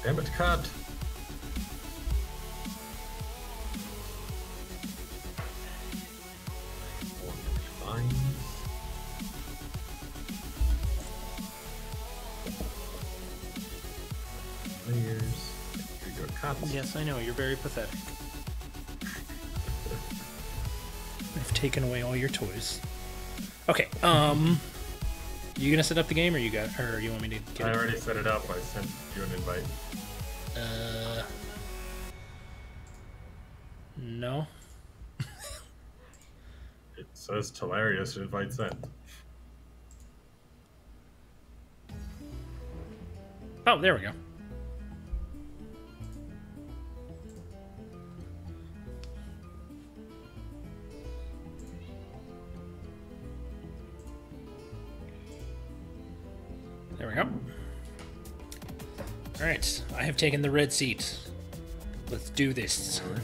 Damn it, cut! Fine. Layers. Here your cuts. Yes, I know, you're very pathetic. I've taken away all your toys. Okay, you gonna set up the game, or or you want me to get I it? already set it up. I sent you an invite. No. It says hilarious invite sent. Oh, there we go. There we go. Alright, I have taken the red seat. Let's do this. Alright.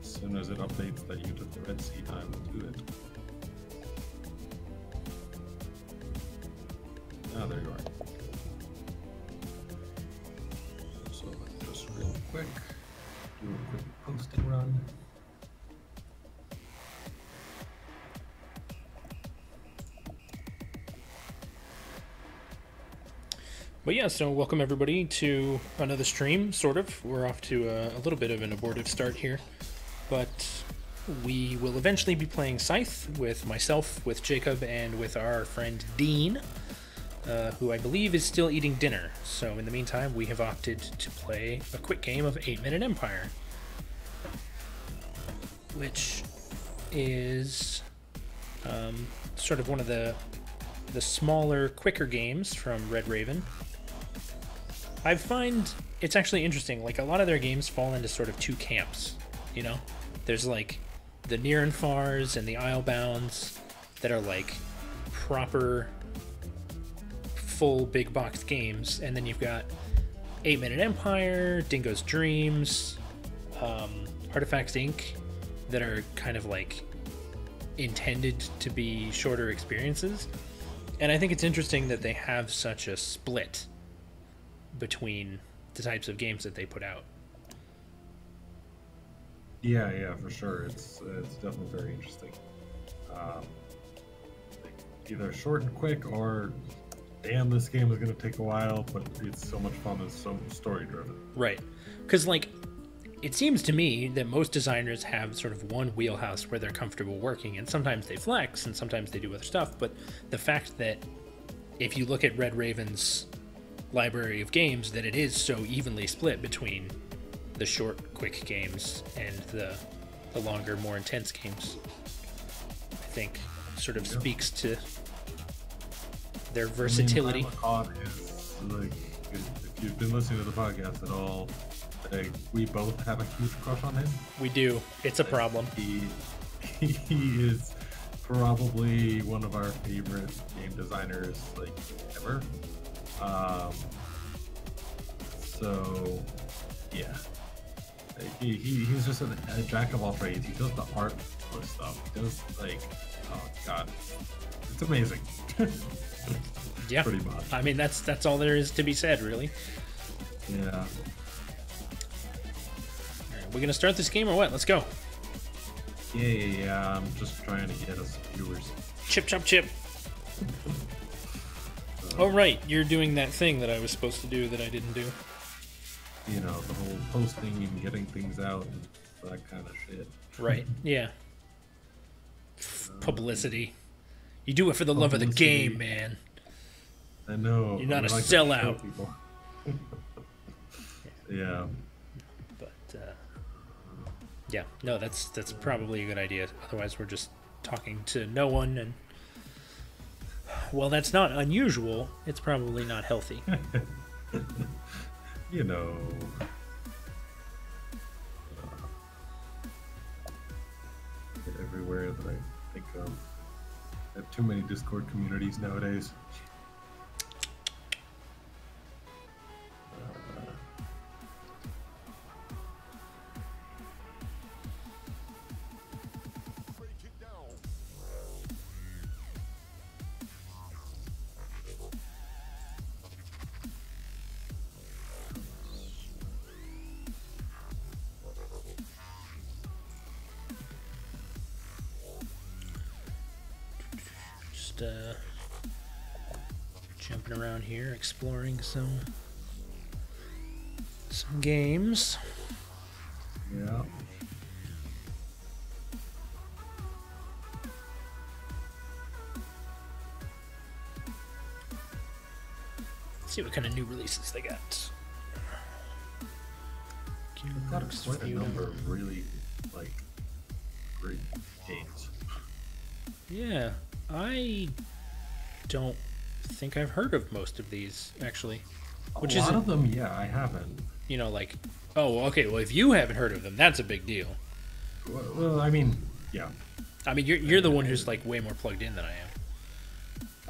As soon as it updates that you took the red seat, I will do it. Ah, there you are. So let's just real quick do a quick posting run. But yeah, so welcome everybody to another stream, sort of. We're off to a little bit of an abortive start here, but we will eventually be playing Scythe with myself, with Jacob, and with our friend Dean, who I believe is still eating dinner. So in the meantime, we have opted to play a quick game of 8-Minute Empire, which is sort of one of the smaller, quicker games from Red Raven. I find it's actually interesting, like a lot of their games fall into sort of two camps, you know? There's like the Near and Fars and the Islebounds that are like proper full big box games, and then you've got 8-Minute Empire, Dingo's Dreams, Artifacts Inc. that are kind of like intended to be shorter experiences. And I think it's interesting that they have such a split between the types of games that they put out. Yeah, for sure. It's definitely very interesting. Either short and quick, or damn, this game is going to take a while, but it's so much fun and so story driven. Right. Because, like, it seems to me that most designers have sort of one wheelhouse where they're comfortable working, and sometimes they flex and sometimes they do other stuff. But the fact that if you look at Red Raven's library of games, that it is so evenly split between the short, quick games and the longer, more intense games, I think sort of speaks to their versatility. I mean, is, like, if you've been listening to the podcast at all, like, we both have a huge crush on him. We do. It's a problem. He is probably one of our favorite game designers, like, ever. So yeah, he's just a jack of all trades. He does the art for stuff. He does, like, oh god, it's amazing. Yeah, pretty much. I mean, that's all there is to be said, really. Yeah. All right, we're gonna start this game or what? Let's go. Yeah. I'm just trying to get us viewers. Chip, chop, chip. Oh right, you're doing that thing that I was supposed to do that I didn't do. You know, the whole posting and getting things out and that kind of shit. Right. Yeah. Publicity. You do it for the love of the game, man. I know. You're not a like sellout. Yeah. But yeah, no, that's probably a good idea. Otherwise, we're just talking to no one, and well, that's not unusual. It's probably not healthy. You know. Everywhere that I think of. I have too many Discord communities nowadays. just jumping around here, exploring some games. Yeah. Let's see what kind of new releases they got. They've got quite a number of really, like, great games. Yeah, I don't think I've heard of most of these, actually. Which a lot of them, yeah, I haven't. You know, like, oh, okay, well, if you haven't heard of them, that's a big deal. Well, I mean, yeah. I mean, you're the one who's, like, way more plugged in than I am.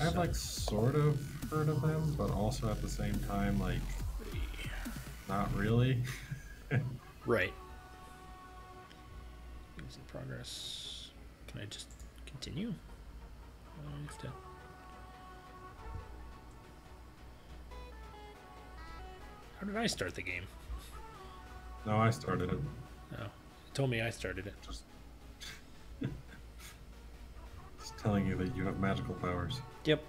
I've, like, sort of heard of them, but also at the same time, like, not really. Right. Things in progress. Can I just continue? I have to... How did I start the game? No, I started it. Oh, it told me I started it. Just telling you that you have magical powers. Yep.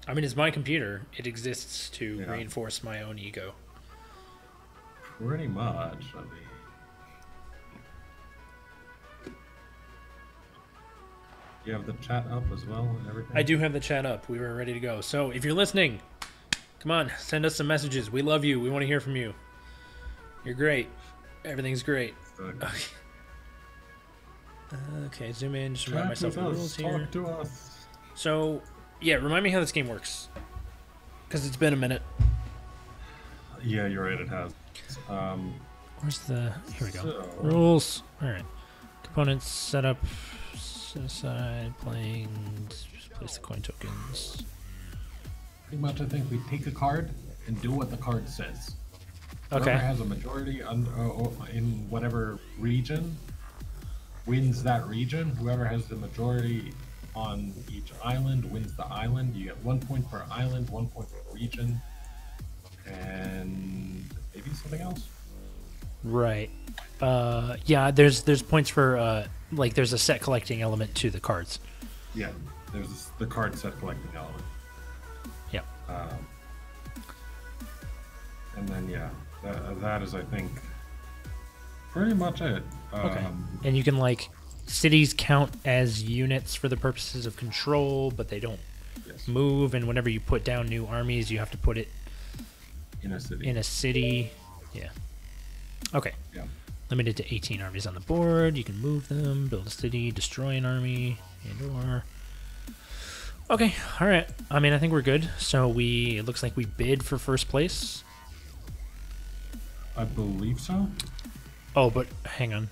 I mean, it's my computer. It exists to reinforce my own ego. Pretty much. I mean, you have the chat up as well and everything? I do have the chat up. We were ready to go. So if you're listening, come on, send us some messages. We love you. We want to hear from you. You're great. Everything's great. Okay, zoom in. Just remind myself of the rules here. Talk to us. So, yeah, remind me how this game works. Because it's been a minute. Yeah, you're right, it has. Where's the... Here we go. So, Rules. Alright. Components, setup, set aside, playing, place the coin tokens. pretty much, I think we take a card and do what the card says. Okay. Whoever has a majority in whatever region wins that region. Whoever has the majority on each island wins the island. You get 1 point per island, 1 point per region, and maybe something else. Right. Yeah, there's points for like there's a set collecting element to the cards. Yeah, there's the card set collecting element. Yep. And then yeah, that is, I think, pretty much it. Okay. And you can, like, cities count as units for the purposes of control, but they don't move. And whenever you put down new armies, you have to put it in a city. In a city. Yeah. Okay. Yeah. Limited to 18 armies on the board. You can move them, build a city, destroy an army, and/or. Okay. All right. I mean, I think we're good. So it looks like we bid for first place. I believe so. Oh, but hang on.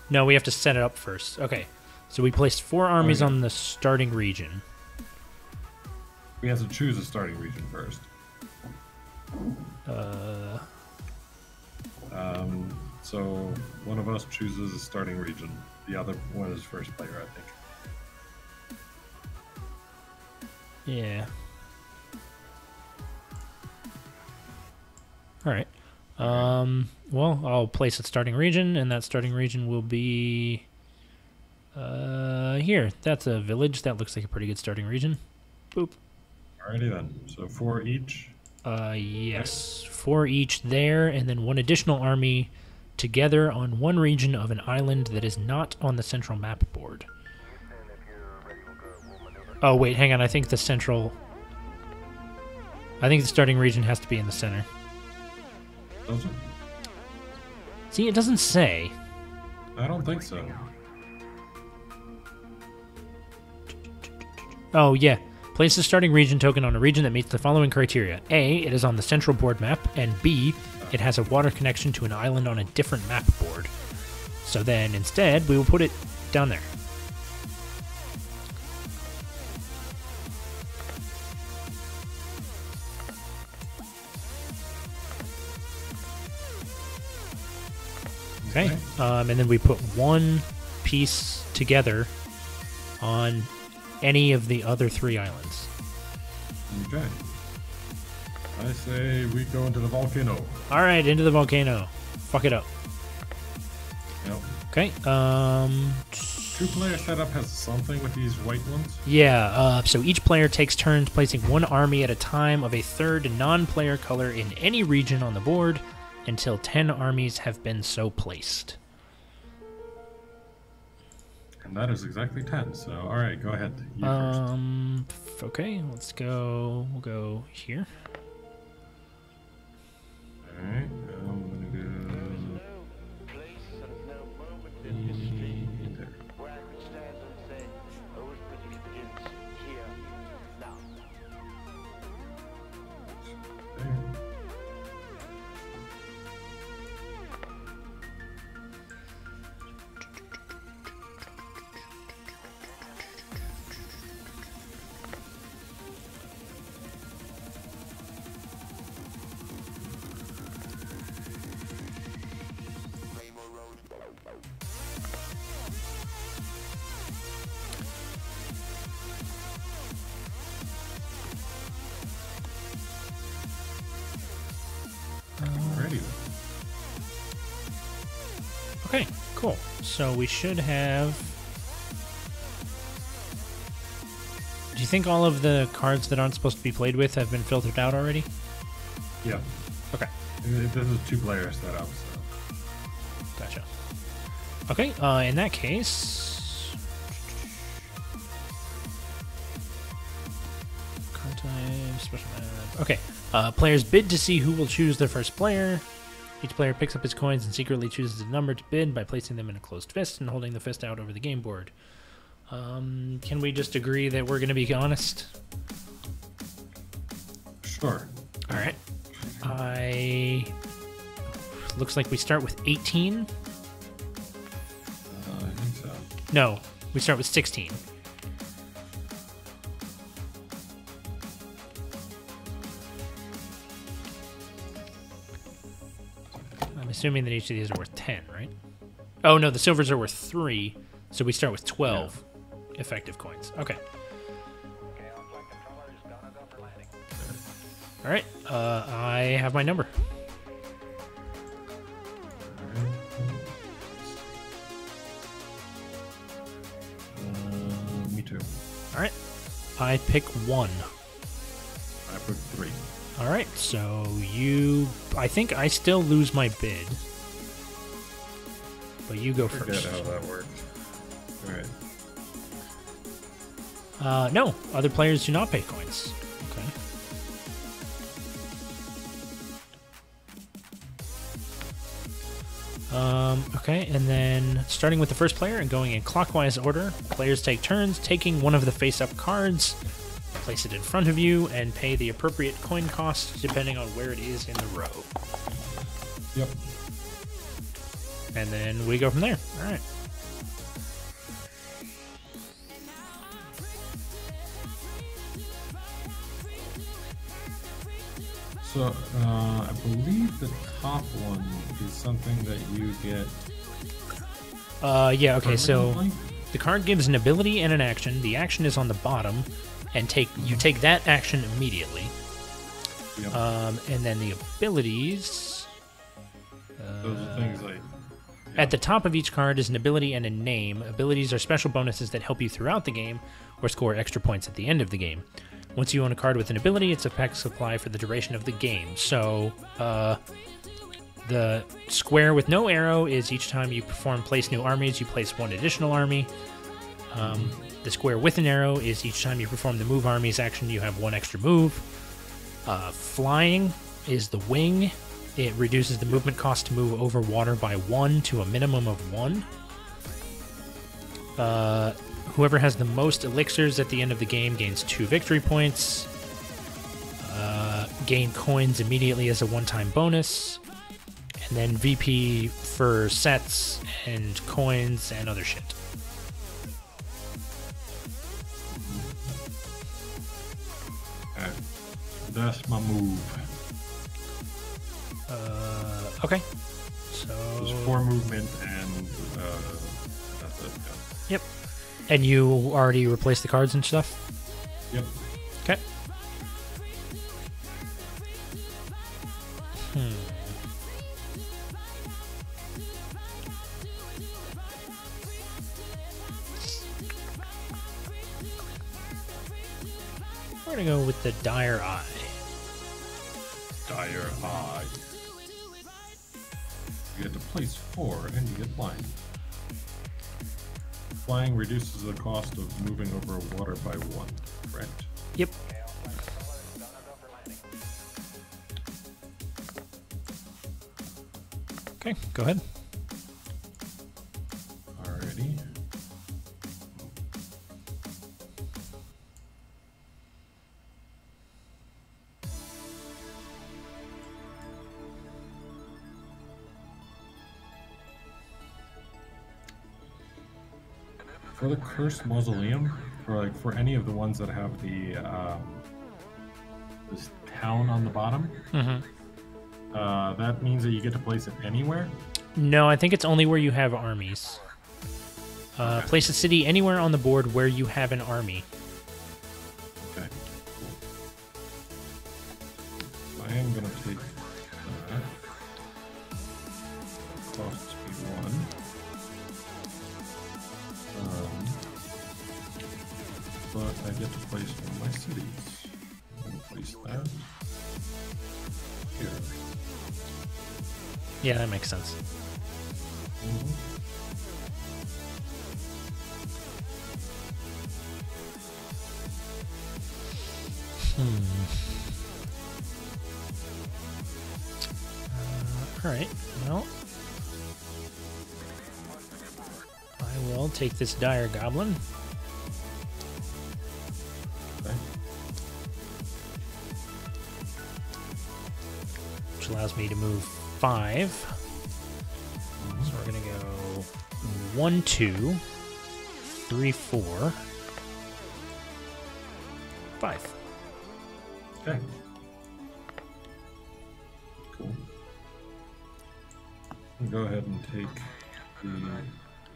No, we have to set it up first. Okay. So we placed 4 armies on the starting region. We have to choose a starting region first. So one of us chooses a starting region. The other one is first player, I think. Yeah. All right. Well, I'll place a starting region, and that starting region will be here. That's a village. That looks like a pretty good starting region. Boop. Alrighty then. So 4 each. Yes, 4 each there, and then 1 additional army together on 1 region of an island that is not on the central map board. Oh wait, hang on. I think the starting region has to be in the center. Does it? See, it doesn't say. I don't think so. Oh, yeah. Place the starting region token on a region that meets the following criteria. A, it is on the central board map, and B, it has a water connection to an island on a different map board. So then, instead, we will put it down there. Okay, and then we put 1 piece together on any of the other 3 islands. Okay. I say we go into the volcano. All right, into the volcano. Fuck it up. Yep. Okay. two-player setup has something with these white ones. Yeah, so each player takes turns placing one army at a time of a third non-player color in any region on the board until 10 armies have been so placed. And that is exactly 10, so alright, go ahead. You first. Okay, let's go. We'll go here. Alright, I'm gonna go... there. There. Alrighty. Okay, cool. So we should have... Do you think all of the cards that aren't supposed to be played with have been filtered out already? Yeah. Okay. This is two-player setup, so... Gotcha. Okay, in that case... Card type, special map. Okay, players bid to see who will choose their first player. Each player picks up his coins and secretly chooses a number to bid by placing them in a closed fist and holding the fist out over the game board. Can we just agree that we're going to be honest? Sure. Alright. Looks like we start with 18. I think so. No, we start with 16. I'm assuming that each of these are worth 10, right? Oh, no, the silvers are worth 3, so we start with 12 effective coins. Okay. All right, I have my number. Me too. All right, I pick 1. I put 3. All right, so I think I still lose my bid. But you go Forget first. how that works. Alright. No, other players do not pay coins. Okay. Okay, and then starting with the first player and going in clockwise order, players take turns taking one of the face-up cards, place it in front of you, and pay the appropriate coin cost depending on where it is in the row. Yep. And then we go from there. All right. So, I believe the top one is something that you get... Yeah, okay, so permanently? the card gives an ability and an action. The action is on the bottom, and you take that action immediately. Yep. And then the abilities... Those are things like... At the top of each card is an ability and a name. Abilities are special bonuses that help you throughout the game or score extra points at the end of the game. Once you own a card with an ability, its effects apply for the duration of the game. So, the square with no arrow is each time you perform place new armies, you place one additional army. The square with an arrow is each time you perform the move armies action, you have one extra move. Flying is the wing. It reduces the movement cost to move over water by 1 to a minimum of 1. Whoever has the most elixirs at the end of the game gains 2 victory points. Gain coins immediately as a one-time bonus. And then VP for sets and coins and other shit. Okay. That's my move. Okay. So... There's 4 movement and that's it. Yep. And you already replaced the cards and stuff? Yep. Okay. gonna go with the Dire Eye. Dire Eye. You get to place 4 and you get flying. Flying reduces the cost of moving over water by 1, correct? Yep. Okay, go ahead. Alrighty. For the Cursed Mausoleum, for any of the ones that have the this town on the bottom, that means that you get to place it anywhere. No, I think it's only where you have armies. Okay. Place a city anywhere on the board where you have an army. Okay. So I am gonna take that. Costs me 1. But I get to place one of my cities. I'm gonna place that here. Yeah, that makes sense. All right. Well, I will take this Dire Goblin. Okay. Which allows me to move 5. So we're gonna go 1, 2, 3, 4, 5. Okay. Cool. I'll go ahead and take the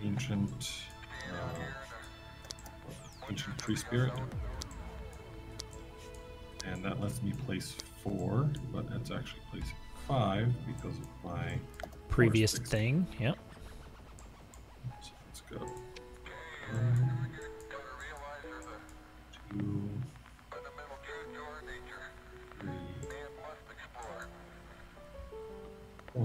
ancient tree spirit, and that lets me place 4, but it's actually placing 5 because of my Previous force thing, yep. So let's go. 1, 2, 3, 4.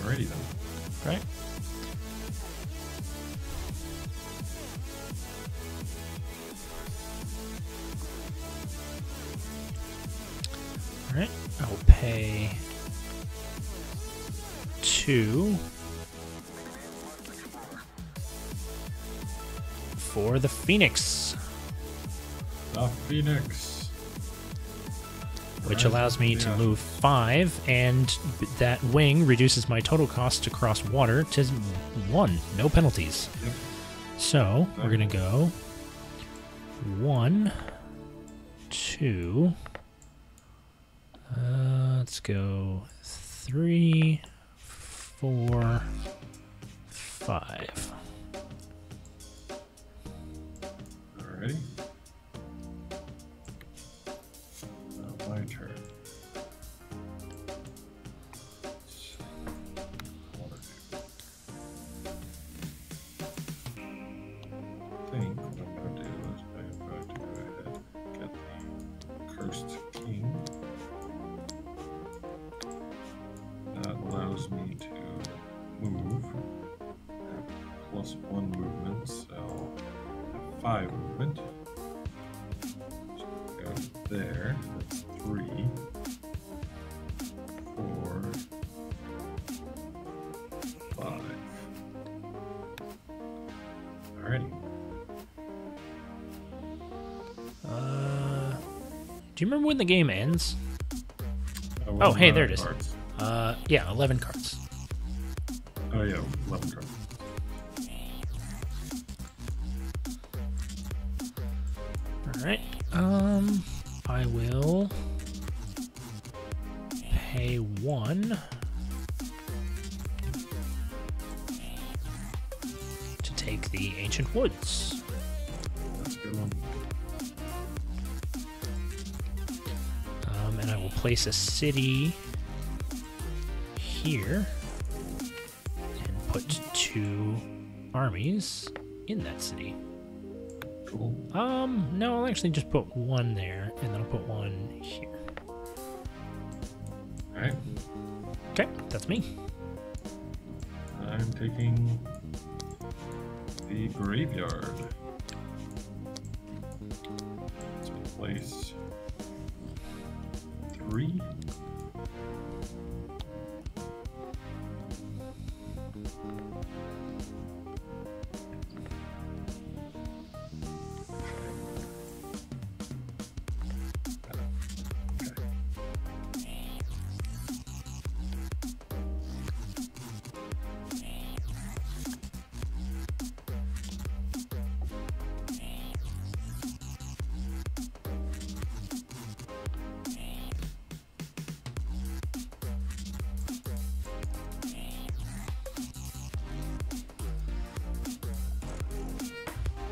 Alrighty then. Right. All right. I'll pay 2 for the Phoenix, The Phoenix. which allows me to move 5, and that wing reduces my total cost to cross water to 1. No penalties. Yep. So we're gonna go 1, 2. Let's go 3, 4, 5. Alrighty. Now my turn. I think what I'm going to do is I'm going to go ahead and get the Cursed King. That allows me to move at +1 movement, so 5 movement. So go there, that's 3, 4, 5. Alrighty. Do you remember when the game ends? Well, Oh, hey, there it is. cards. Yeah, 11 cards. Oh yeah, 11 cards. All right. I will pay 1 to take the Ancient Woods. That's a good one. And I will place a city here and put 2 armies in that city. Cool. No, I'll actually just put 1 there, and then I'll put 1 here. All right. Okay, that's me. I'm taking the graveyard. Let's place 3.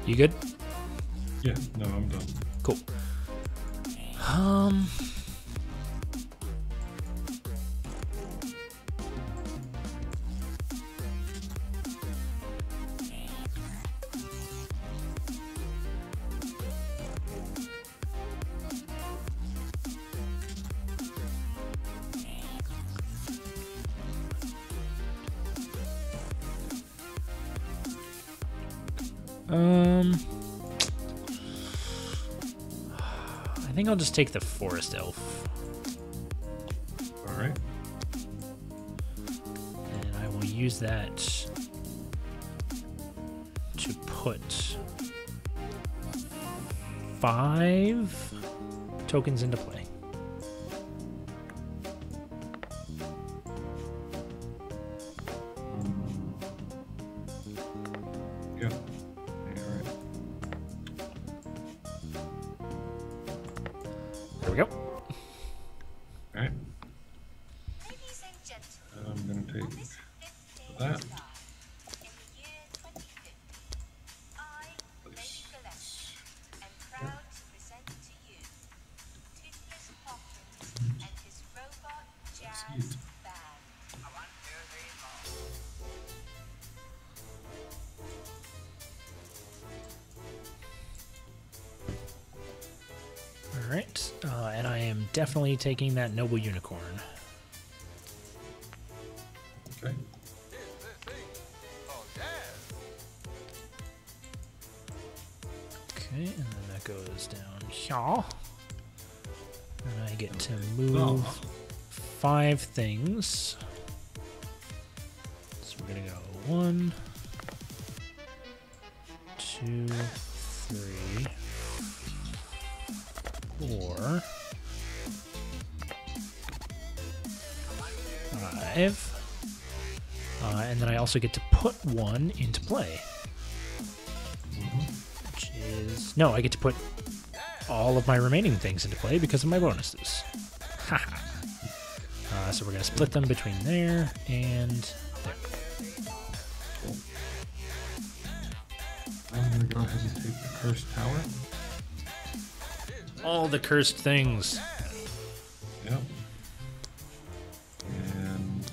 You good? Yeah, no, I'm done. Cool. I think I'll just take the forest elf. All right. And I will use that to put 5 tokens into play. Yeah. All right. There we go. All right. I'm going to take that. Scythe. All right, and I am definitely taking that noble unicorn. Okay. Okay, and then that goes down here. And I get to move 5 things. So we're gonna go 1, 2, 3, 4, 5. And then I also get to put 1 into play. Which is... No, I get to put all of my remaining things into play because of my bonuses. Haha. So we're going to split them between there and there. I'm going to go ahead and take the cursed tower. All the cursed things. Yep. And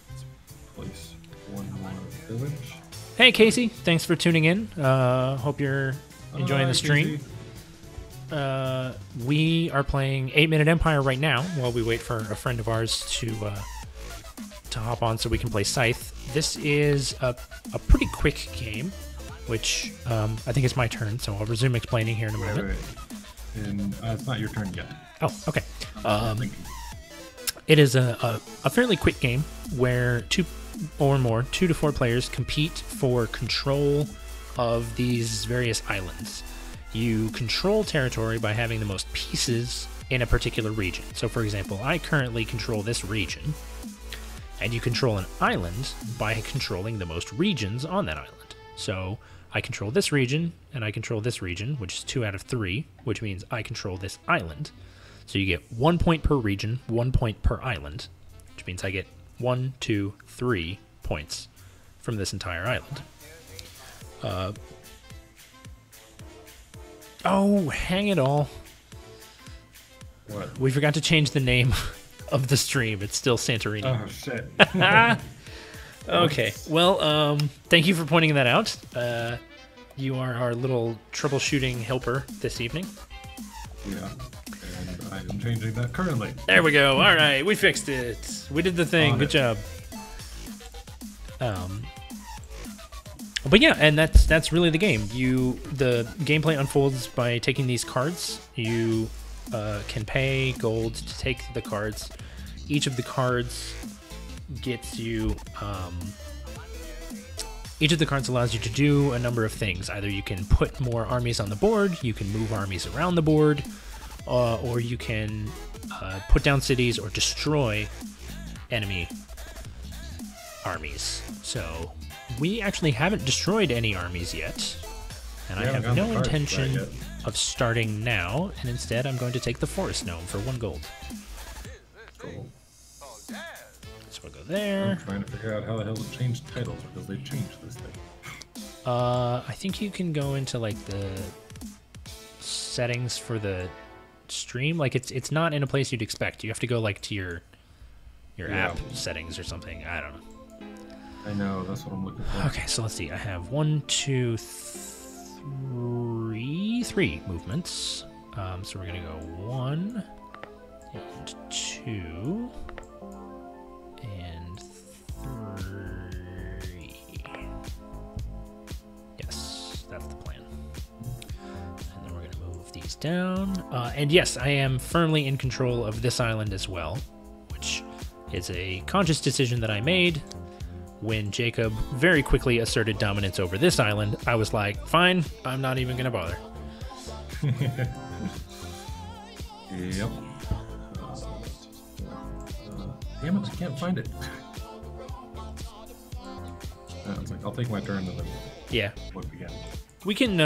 let's place 1 more village. Hey, Casey. Thanks for tuning in. Hope you're enjoying the stream. We are playing 8-Minute Empire right now while we wait for a friend of ours to hop on so we can play Scythe. This is a pretty quick game, which I think it's my turn, so I'll resume explaining here in a moment. Wait. And it's not your turn yet. Oh, okay. It is a fairly quick game where 2 to 4 players compete for control of these various islands. You control territory by having the most pieces in a particular region. So, for example, I currently control this region, and you control an island by controlling the most regions on that island. So, I control this region, and I control this region, which is 2 out of 3, which means I control this island. So you get 1 point per region, 1 point per island, which means I get 1, 2, 3 points from this entire island. Oh, hang it all. What? We forgot to change the name of the stream. It's still Santorini. Oh, shit. Okay. Well, thank you for pointing that out. You are our little troubleshooting helper this evening. Yeah. And I am changing that currently. There we go. All right, we fixed it. We did the thing. Good job. But yeah, and that's really the game. The gameplay unfolds by taking these cards. You can pay gold to take the cards. Each of the cards gets you. Each of the cards allows you to do a number of things. Either you can put more armies on the board, you can move armies around the board, or you can put down cities or destroy enemy armies. So we actually haven't destroyed any armies yet, and I have no intention of starting now, and instead I'm going to take the Forest Gnome for 1 gold. Cool. So we'll go there. I'm trying to figure out how the hell to change titles, because they've changed this thing. I think you can go into like the settings for the stream. Like it's not in a place you'd expect. You have to go like to your app settings or something. I don't know. I know, that's what I'm looking for. Okay, so let's see. I have 1, 2, 3 movements. So we're gonna go 1 and 2 and 3. Yes, that's the plan. And then we're gonna move these down. And yes, I am firmly in control of this island as well, which is a conscious decision that I made. When Jacob very quickly asserted dominance over this island, I was like, fine, I'm not even gonna bother. Yep. Damn it, I can't find it. It's like, I'll take my turn and then look again. We can,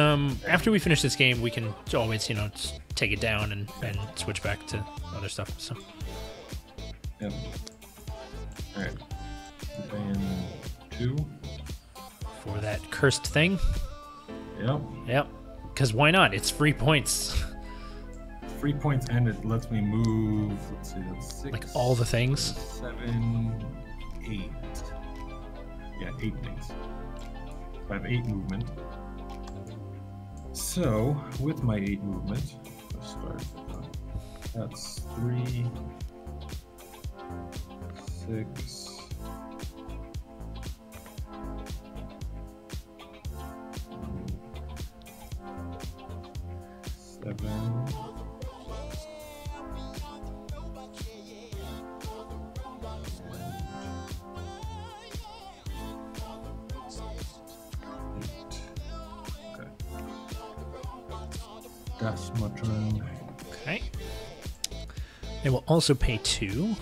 after we finish this game, we can always, just take it down and switch back to other stuff. So. Yep. Alright. Paying 2 for that cursed thing. Yep. Because why not? It's free points. Free points, and it lets me move. Let's see, that's 6. Like all the things. 7, 8. Yeah, 8 things. So I have 8 movement. So with my 8 movement, let's start. That's 3, 6. 7. Okay. That's my turn. Okay. They will also pay 2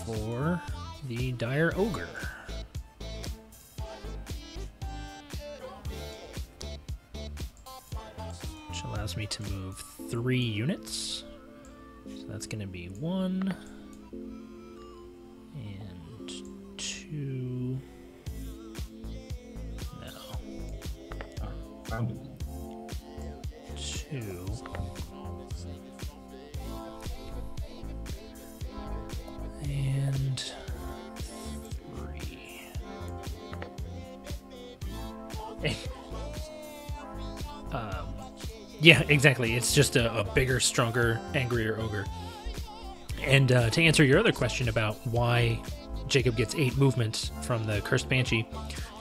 for the Dire Ogre. Allows me to move 3 units. So that's going to be 1 and 2. No. Found it. 2. And 3. Yeah, exactly. It's just a bigger, stronger, angrier ogre. And to answer your other question about why Jacob gets 8 movements from the Cursed Banshee,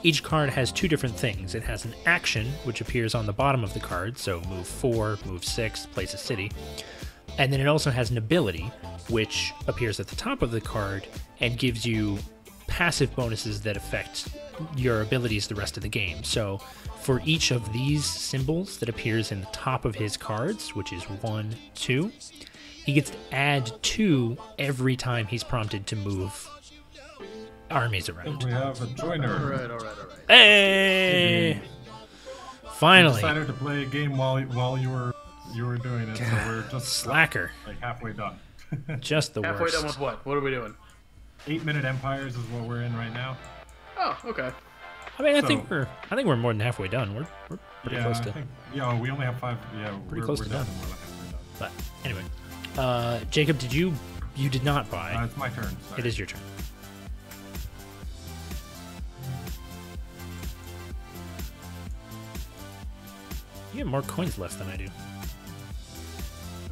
each card has 2 different things. It has an action, which appears on the bottom of the card, so move 4, move 6, place a city. And then it also has an ability, which appears at the top of the card and gives you passive bonuses that affect your abilities the rest of the game. So for each of these symbols that appears in the top of his cards, which is 1, 2, he gets to add 2 every time he's prompted to move armies around. We have a joiner. All right. Hey! Finally. We decided to play a game while you were doing it, so we're just slacker. Like halfway done. Just the Halfway worst. done with what? What are we doing? 8-minute empires is what we're in right now. Oh, okay. I mean, I think we're more than halfway done. We're pretty close to. I think, we only have 5. Yeah, Pretty we're close to done. done. We're halfway done. But anyway, Jacob, did you you did not buy. It's my turn. Sorry. It is your turn. You have more coins left than I do.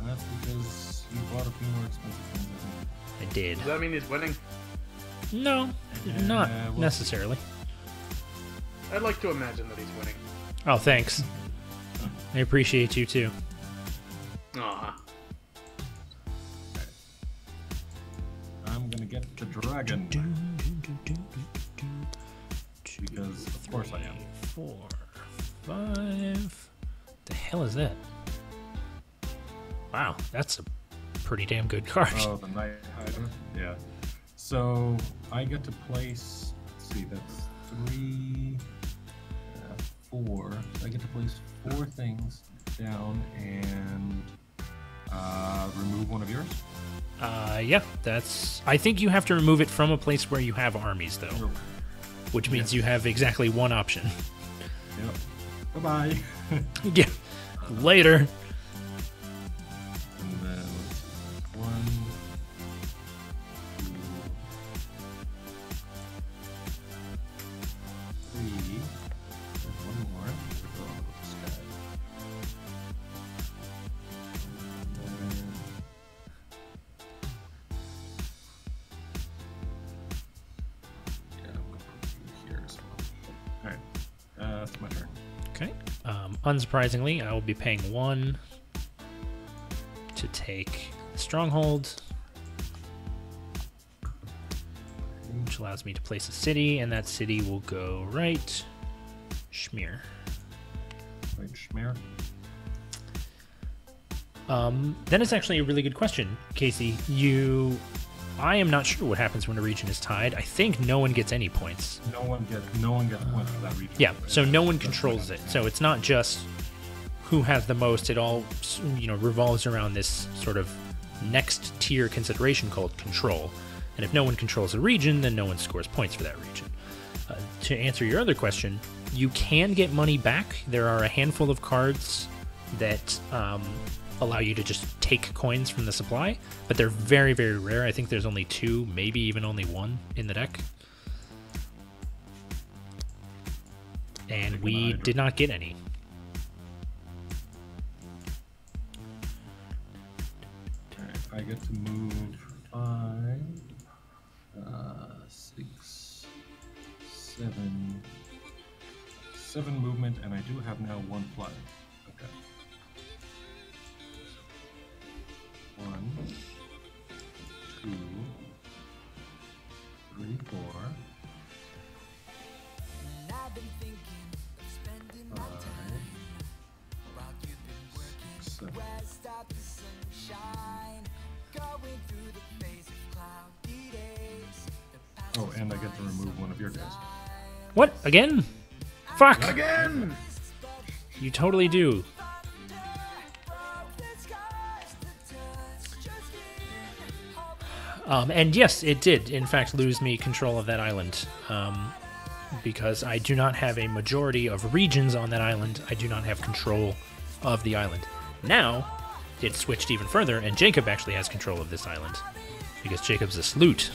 That's because you bought a few more expensive things. I did. Does that mean he's winning? No, not well- necessarily. I'd like to imagine that he's winning. Oh, thanks. I appreciate you too. Aw. I'm gonna get the dragon. Because of course I am. 4, 5. The hell is that? Wow, that's a pretty damn good card. Oh, the Night Hydra? Yeah. So I get to place, let's see, that's 3, 4. So I get to place 4 things down and remove one of yours. Yeah, that's. I think you have to remove it from a place where you have armies, though, which means you have exactly one option. Yep. Bye-bye. Yeah. Later. And then let's see, 1, 2, 3. There's one more. We're going with this guy. And then yeah, I'm gonna put you here as well. Alright. That's my turn. Okay. Unsurprisingly, I will be paying 1 to take the stronghold, which allows me to place a city, and that city will go right. Schmear. Right, Schmear. Then it's actually a really good question, Casey. I am not sure what happens when a region is tied. I think no one gets any points. No one gets points for that region. Yeah, so no one controls it. So it's not just who has the most. It all, revolves around this sort of next tier consideration called control. And if no one controls a region, then no one scores points for that region. To answer your other question, you can get money back. There are a handful of cards that allow you to just take coins from the supply, but they're very, very rare. I think there's only 2, maybe even only 1 in the deck. And we did not get any. Alright, I get to move 5, 6, 7. 7 movement, and I do have now 1 flood. Okay. 1, 2, 3, 4, 5, 6, 7. Oh, and I get to remove one of your guys. What? Again? Fuck! Again! You totally do. And yes, it did, in fact, lose me control of that island. Because I do not have a majority of regions on that island. I do not have control of the island. Now, it switched even further, and Jacob actually has control of this island. Because Jacob's a sloot.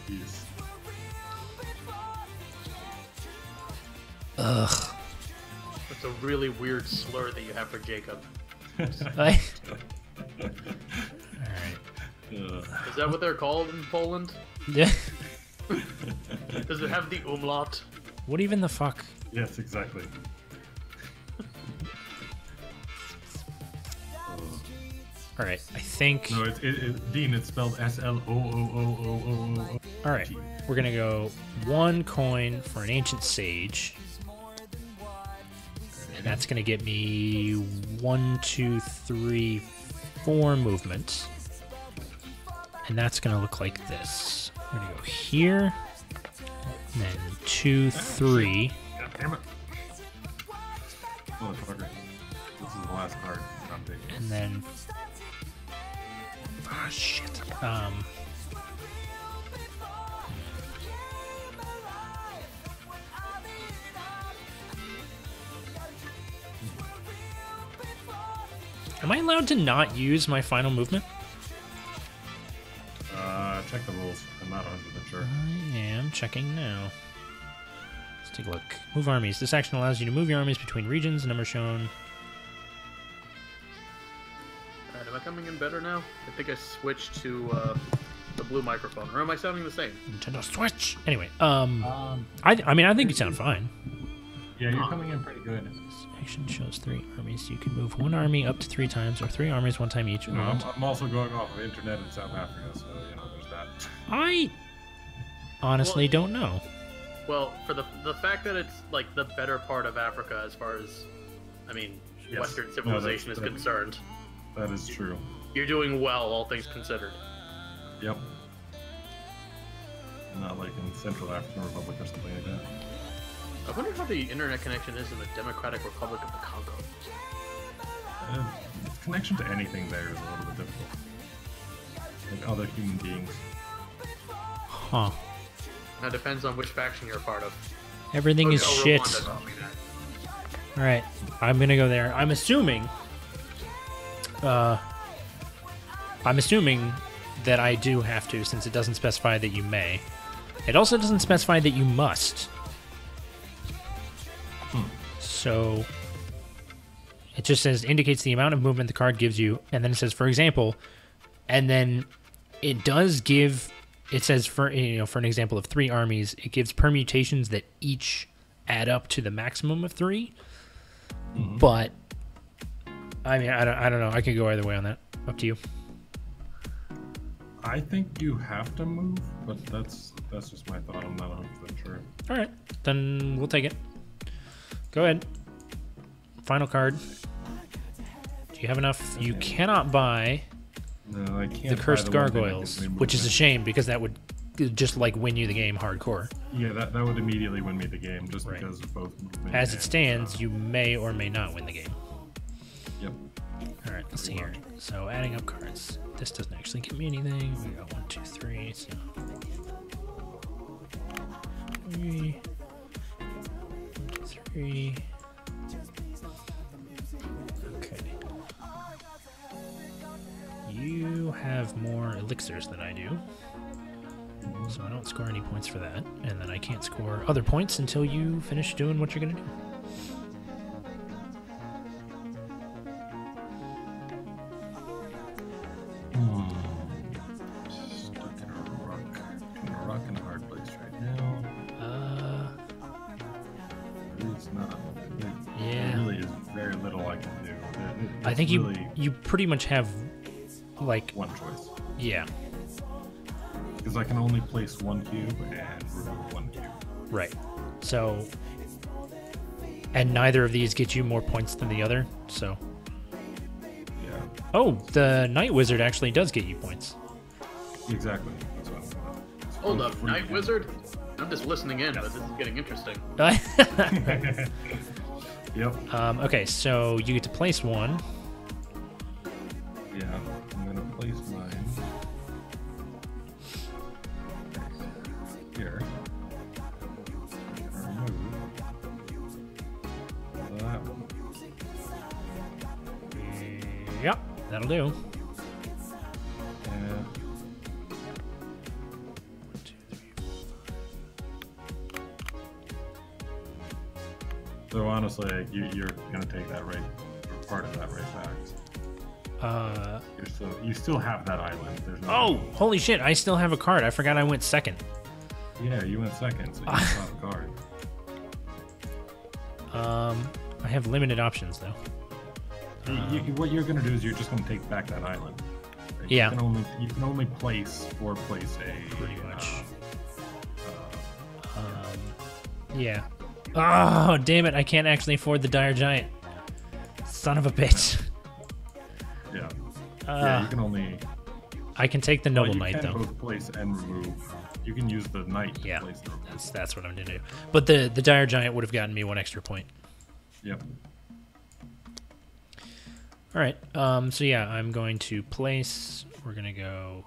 Yes. Ugh. That's a really weird slur that you have for Jacob. Alright. Is that what they're called in Poland? Yeah. Does it have the umlaut? What even the fuck? Yes, exactly. Alright, I think... No, Dean, it's spelled SLOOOOOO. Alright, we're gonna go 1 coin for an Ancient Sage. And that's gonna get me 1, 2, 3, 4 movement. And that's gonna look like this. We're gonna go here, and then 2, 3. God damn it. Motherfucker. This is the last card I'm taking. And then... Ah, shit. Am I allowed to not use my final movement? checking now. Let's take a look. Move armies. This action allows you to move your armies between regions. Number shown. Alright, am I coming in better now? I think I switched to the blue microphone. Or am I sounding the same? Nintendo Switch. Anyway, I mean, I think you sound fine. Yeah, you're coming in pretty good. This action shows 3 armies. You can move 1 army up to 3 times, or 3 armies 1 time each. No, I'm also going off of internet in South Africa, so you know there's that. I honestly don't know. Well, for the fact that it's like the better part of Africa as far as, I mean, Yes. Western civilization is that- concerned, That is true. you're doing well, all things considered. Yep. Not like in Central African Republic or something like that. I wonder how the internet connection is in the Democratic Republic of the Congo. Connection to anything there is a little bit difficult. Like other human beings. Huh. That depends on which faction you're a part of. Everything is Oh, shit. Rwanda taught me that. Alright, I'm gonna go there. I'm assuming that I do have to, since it doesn't specify that you may. It also doesn't specify that you must. So it just says indicates the amount of movement the card gives you, and then it says, for example, and then it does give. It says for an example of 3 armies, it gives permutations that each add up to the maximum of 3. But I mean, I don't know. I could go either way on that. Up to you. I think you have to move, but that's just my thought. I'm not 100% sure. All right, then we'll take it. Go ahead. Final card. Do you have enough? You cannot buy No, I can't. the buy Cursed the one thing that Gargoyles, gives me which is a movement. shame because that would just like win you the game hardcore. Yeah, that would immediately win me the game just Right. because of both movement. As it and, stands, you may or may not win the game. Yep. All right, let's see here. So adding up cards. This doesn't actually give me anything. We got 1, 2, 3. So 3, 1, 2, 3. Okay. You have more elixirs than I do, so I don't score any points for that, and then I can't score other points until you finish doing what you're gonna do. Stuck in a rock and a hard place right now. It's not. Yeah. There really is very little I can do. I think really you pretty much have like one choice yeah, because I can only place 1 cube and remove 1 cube. right. So and neither of these get you more points than the other. So Yeah, oh, the Night Wizard actually does get you points. exactly. That's what I'm going. Hold up, Night Wizard? I'm just listening in, but this is getting interesting. Yep. Okay, so you get to place 1. Yeah. I'm gonna place mine here. Remove that one. Yep, that'll do. And so honestly, you're gonna take that right, or part of that right back. You still have that island. There's no. Oh, holy shit, I still have a card. I forgot I went second. Yeah, you went second, so you have a card. I have limited options though. What you're gonna do is you're just gonna take back that island. Like, Yeah. You can only place or place a. Pretty much. Yeah. Oh, damn it, I can't actually afford the Dire Giant. Son of a bitch. Yeah. Yeah, you can only. I can take the Well, Noble you Knight can though. both place and remove. You can use the knight to Yeah, place the remove. that's what I'm gonna do. But the Dire Giant would have gotten me 1 extra point. Yep. All right. So yeah, I'm going to place. We're gonna go.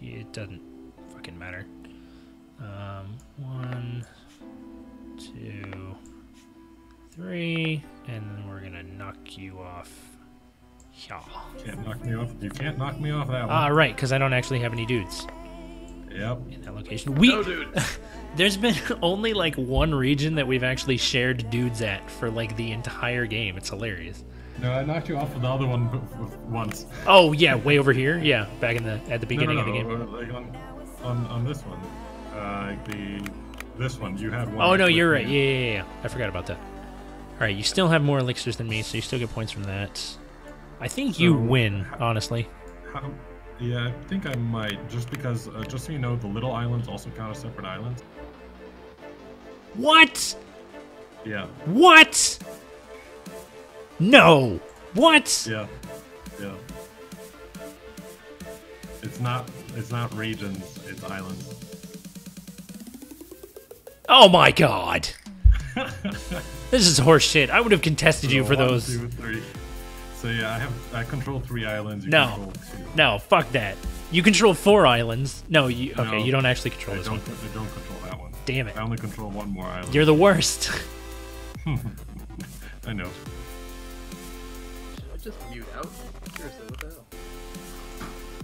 It doesn't fucking matter. 1, 2, 3, and then we're gonna knock you off. Yeah. Can't knock me off. You can't knock me off that one. Ah, right, because I don't actually have any dudes. Yep. in that location. We No, dude. there's been only like one region that we've actually shared dudes at for like the entire game. It's hilarious. No, I knocked you off of the other one once. Oh yeah, way over here. Yeah, back in the at the beginning of the game. Like on this one, this one you had one. Oh no, with you're me. right. Yeah. I forgot about that. All right, you still have more elixirs than me, so you still get points from that. I think you So, win, honestly. Yeah, I think I might, just because, just so you know, the little islands also count as separate islands. What? Yeah, What? No. What? yeah. It's not regions, it's islands. Oh my god. This is horse shit. I would have contested you for One, those. 2, 3. So yeah, I control 3 islands. You No. control 2. No, fuck that. You control 4 islands. No, you okay, No, you don't actually control I this don't. one. I don't control that one. Damn it. I only control one more island. You're the worst. I know. Should I just mute out? Seriously, what the hell?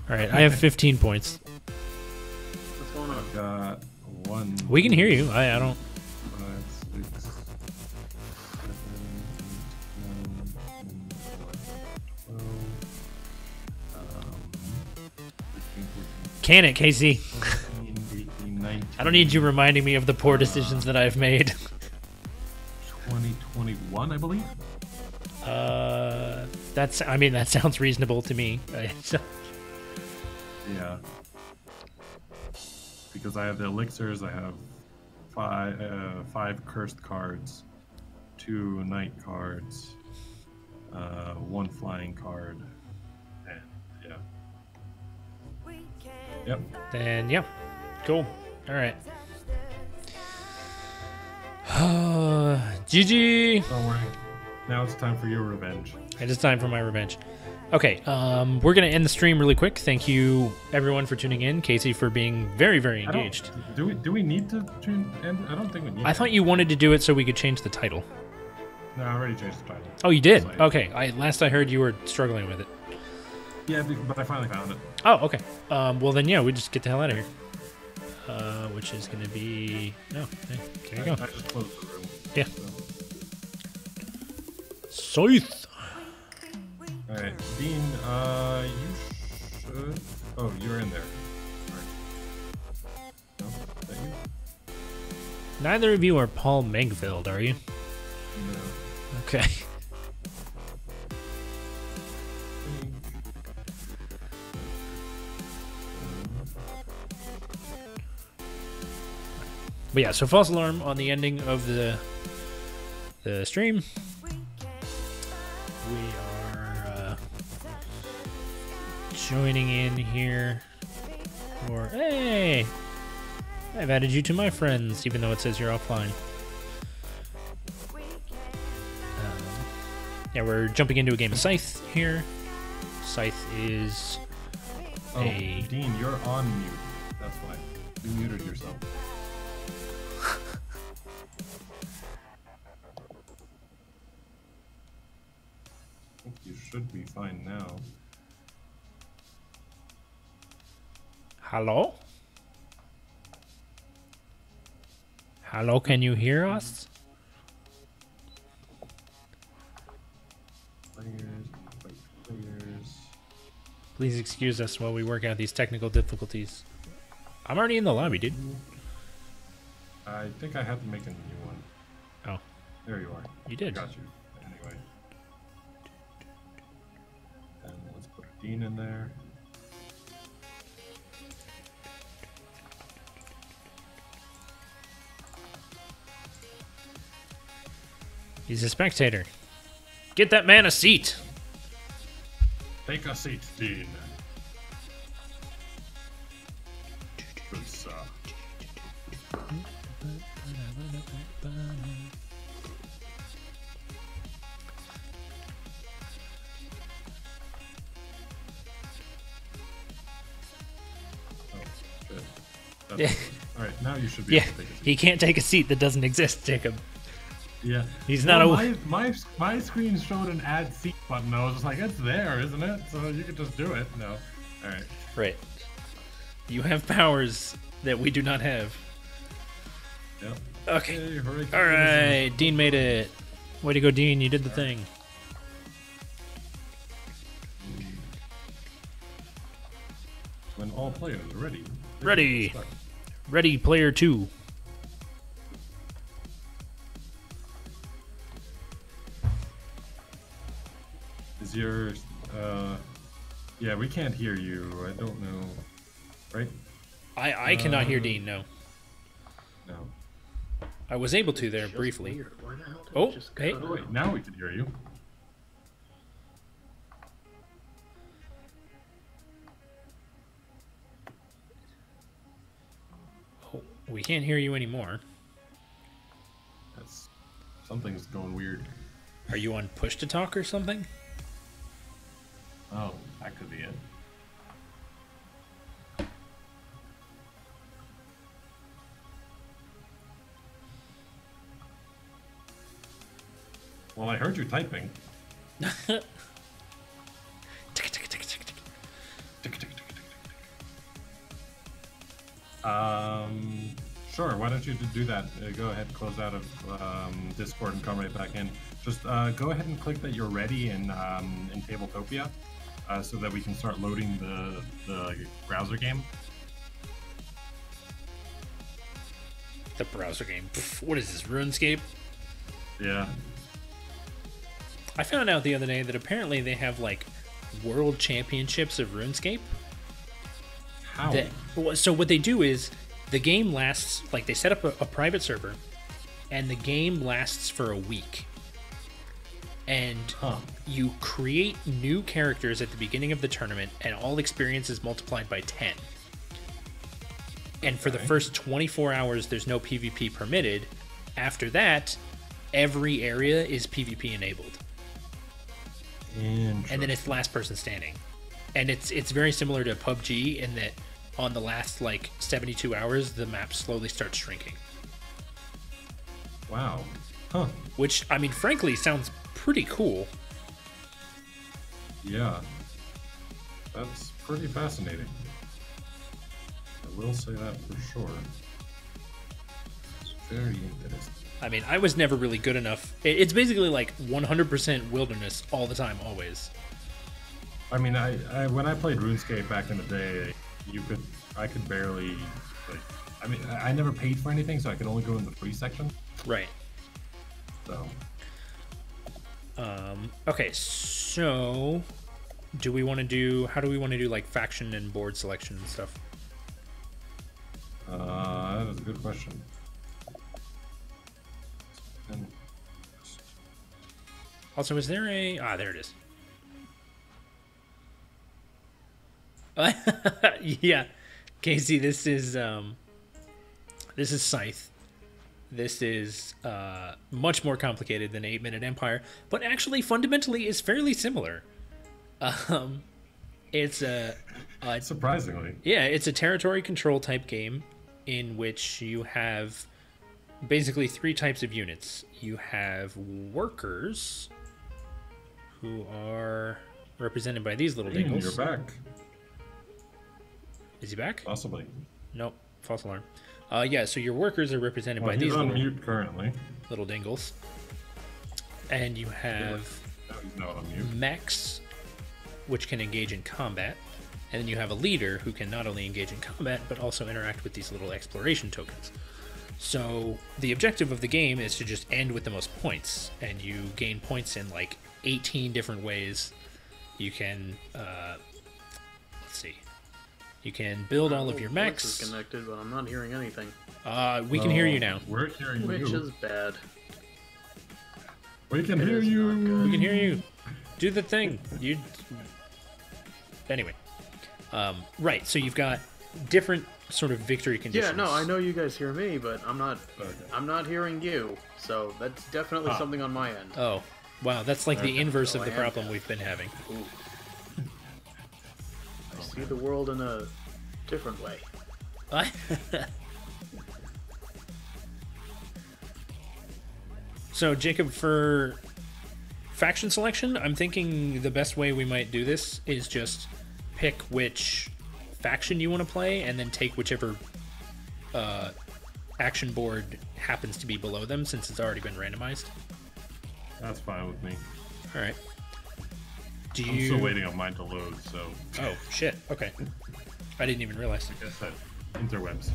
Alright, I have 15 points. What's going on? I've got 1. We can hear you. I don't 5, 6, 7, 8, 9, 10, 11, 12, 13, 14, can it, Casey. 15, 18, 19, I don't need you reminding me of the poor decisions that I've made. 2021, I believe. That sounds reasonable to me. Yeah. Because I have the elixirs, I have 5 cursed cards, 2 knight cards, 1 flying card, and yeah. Yep. Then yeah. Cool. Alright. GG. Don't worry. Now it's time for your revenge. It is time for my revenge. Okay, we're gonna end the stream really quick. Thank you everyone for tuning in. Casey for being very, very engaged. Do we need to tune? I don't think we need. I thought you wanted to do it so we could change the title. No, I already changed the title. Oh, you did? Scythe. Okay. Last I heard you were struggling with it. Yeah, but I finally found it. Oh, okay. Well then, yeah, we just get the hell out of here. Which is gonna be hey, there you go. I just closed the room. Yeah. So. Scythe. All right, Dean. You should. Oh, you're in there. All right. No, is that you? Neither of you are Paul Megveld, are you? No. Okay. But yeah, so false alarm on the ending of the stream. We are joining in here. Or hey, I've added you to my friends, even though it says you're offline. Yeah, we're jumping into a game of Scythe here. Scythe is Oh, a Dean, you're on mute. That's why. You muted yourself. I think you should be fine now. hello. Hello, can you hear us? Players. Please excuse us while we work out these technical difficulties. I'm already in the lobby, dude. I think I had to make a new one. Oh, There you are. you did. Got you. Anyway. And let's put Dean in there. He's a spectator. Get that man a seat. Take a seat, Dean. Good sir. Oh, good. That's Yeah. good. All right, now you should be Yeah, able to take a seat. he can't take a seat that doesn't exist, Jacob. Yeah. He's Well, not a. my screen showed an add seat button. I was just like, it's there, isn't it? So you could just do it. No. All right. Right. You have powers that we do not have. Yep. Okay. Hey, hooray. All right. Dean made it. Way to go, Dean. You did the thing. When all players are ready. Ready. Start. Ready, player 2. Is your yeah, we can't hear you. I don't know. Right? I cannot hear Dean, no. No. I was able to there Just briefly. weird. Why the hell did Oh, it just hey. cut Oh out? wait, now we can hear you. Oh, we can't hear you anymore. That's something's going weird. Are you on push to talk or something? Oh, that could be it. Well, I heard you typing. Sure. Why don't you do that? Go ahead, close out of Discord and come right back in. Just go ahead and click that you're ready in Tabletopia, so that we can start loading the browser game. The browser game. Pff, what is this, RuneScape? Yeah. I found out the other day that apparently they have like world championships of RuneScape. How? So what they do is the game lasts, like they set up a private server and the game lasts for a week. And you create new characters at the beginning of the tournament and all experience is multiplied by 10. And for the first 24 hours, there's no PvP permitted. After that, every area is PvP enabled. And then it's last person standing. And it's very similar to PUBG in that on the last like 72 hours, the map slowly starts shrinking. Wow. Huh. Which, I mean, frankly, sounds pretty cool. Yeah. That's pretty fascinating. I will say that for sure. It's very interesting. I mean, I was never really good enough. It's basically like 100% wilderness all the time, always. I mean, I when I played RuneScape back in the day, I could barely, like, I mean, I never paid for anything, so I could only go in the free section. Right. So. Okay, so how do we want to do like faction and board selection and stuff? That is a good question. And Also, is there a... there it is. Yeah. Casey, this is Scythe. This is much more complicated than 8-Minute Empire, but actually fundamentally is fairly similar. It's surprisingly. Yeah, it's a territory control type game in which you have basically 3 types of units. You have workers, who are represented by these little dingles. You're back. Is he back? Possibly. Nope. False alarm. Yeah, so your workers are represented by He's these on mute currently. little dingles. And you have No, he's not on mute. mechs, which can engage in combat. And then you have a leader who can not only engage in combat, but also interact with these little exploration tokens. So the objective of the game is to just end with the most points. And you gain points in like 18 different ways. You can, let's see. You can build all of your mechs. Voice is connected, but I'm not hearing anything. We can hear you now. We're hearing Which you. is bad. We can hear is you. not good. We can hear you. Do the thing. You. Anyway. Right, so you've got different sort of victory conditions. Yeah, no, I know you guys hear me, but I'm not. Okay. I'm not hearing you. So that's definitely something on my end. Oh, wow, that's like the inverse So of the I am problem deaf. we've been having. Ooh. I see the world in a different way. So, Jacob, for faction selection, I'm thinking the best way we might do this is just pick which faction you want to play, and then take whichever action board happens to be below them, since it's already been randomized. That's fine with me. All right. I'm still waiting on mine to load, so... Oh, shit. Okay. I didn't even realize. I guess that interwebs.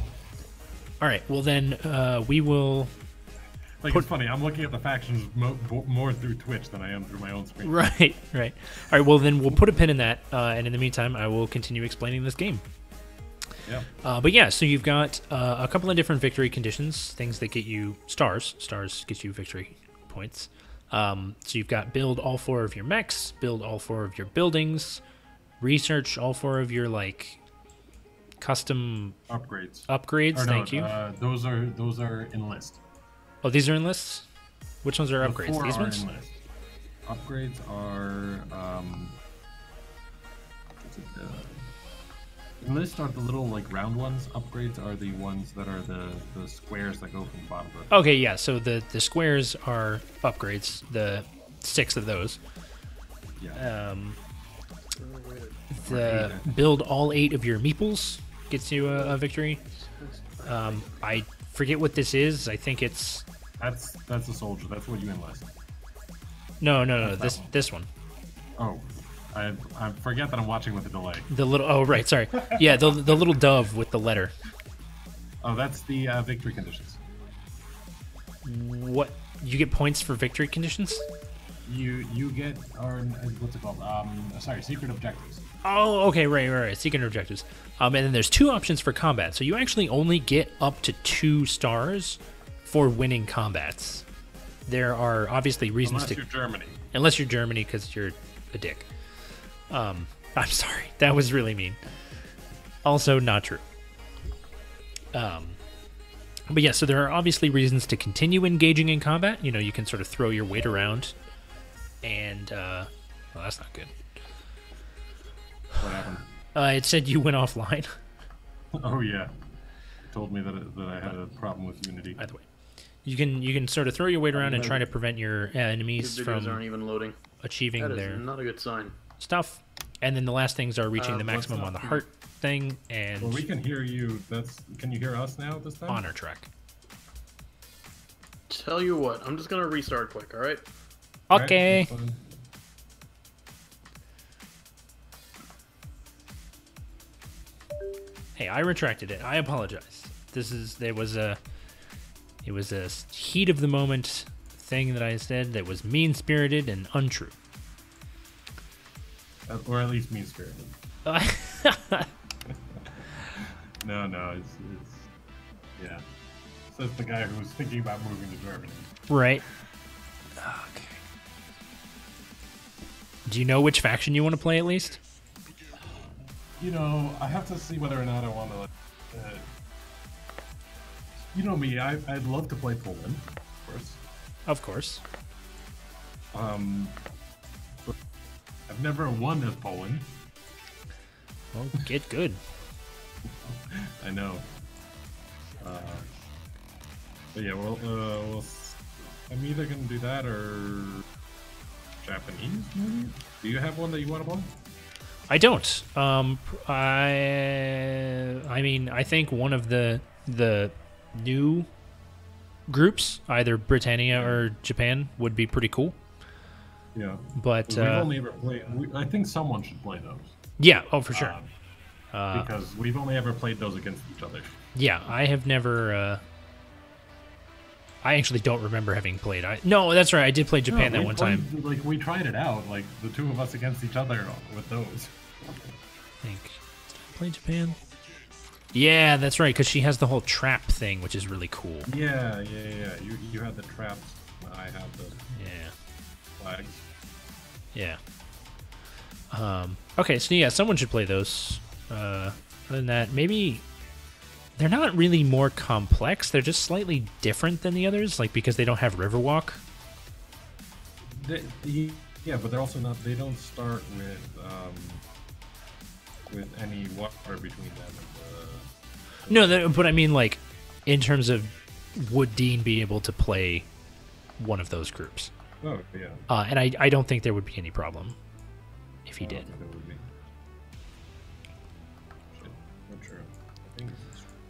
All right. Well, then we will... Like, it's funny. I'm looking at the factions more through Twitch than I am through my own screen. Right, right. All right, well, then we'll put a pin in that, and in the meantime, I will continue explaining this game. Yeah. But yeah, so you've got a couple of different victory conditions, things that get you stars. Stars get you victory points. So you've got build all 4 of your mechs, build all 4 of your buildings, research all 4 of your, like, custom... Upgrades. Upgrades, thank you. Those are enlist. Oh, these are enlists? Which ones are The upgrades? 4 These are ones? enlist. Upgrades are enlist are the little like round ones. Upgrades are the ones that are the squares that go from the bottom to the Okay, yeah. So the squares are upgrades. The 6 of those. yeah. The build all 8 of your meeples gets you a victory. I forget what this is. I think it's That's a soldier. That's what you enlist. no. That's This one. Oh, I forget that I'm watching with a delay. The little. Oh, right. Sorry. Yeah, the little dove with the letter. Oh, that's the victory conditions. What? You get points for victory conditions? You get or what's it called? Sorry, secret objectives. Oh, okay, right. Secret objectives. And then there's 2 options for combat. So you actually only get up to 2 stars for winning combats. There are obviously reasons Unless you're Germany. Unless you're Germany, because you're a dick. I'm sorry. That was really mean. Also not true. But yeah, so there are obviously reasons to continue engaging in combat. You know, you can sort of throw your weight around. And, well, that's not good. What happened? It said you went offline. Oh yeah, told me that I had a problem with Unity. By the way, you can sort of throw your weight around and try to prevent your enemies The videos from aren't even loading. achieving That is their not a good sign. stuff. And then the last things are reaching the what's maximum up? on the heart thing and Well, we can hear you. Can you hear us now this time? honor track. Tell you what, I'm just gonna restart quick. All right. All right, Okay. that's fine. Hey, I retracted it. I apologize. It was a heat of the moment thing that I said that was mean spirited and untrue. Or at least mean spirited. No, it's yeah. Says the guy who was thinking about moving to Germany. Right. Okay. Do you know which faction you want to play at least? You know, I have to see whether or not I want to. You know me, I'd love to play Poland, of course. Of course. But I've never won as Poland. Well, get good. I know. But yeah, I'm either gonna do that or Japanese. Maybe. Do you have one that you want to play? I don't. I mean, I think one of the new groups, either Britannia or Japan, would be pretty cool. Yeah. But We've only ever played. I think someone should play those. yeah, oh for sure. Because we've only ever played those against each other. Yeah, I have never. I actually don't remember having played. No, that's right. I did play Japan that one time. Like we tried it out, like the 2 of us against each other with those. I think. Did I play Japan? Yeah, that's right. Because she has the whole trap thing, which is really cool. Yeah. You had the traps. I had the flags. Yeah. Okay, so yeah, someone should play those. Other than that, maybe they're not really more complex. They're just slightly different than the others, like because they don't have Riverwalk. Yeah, but they're also not. They don't start with any water between them. And No, but I mean, like, in terms of would Dean be able to play one of those groups? oh yeah. And I don't think there would be any problem if he did. There would be. Shit.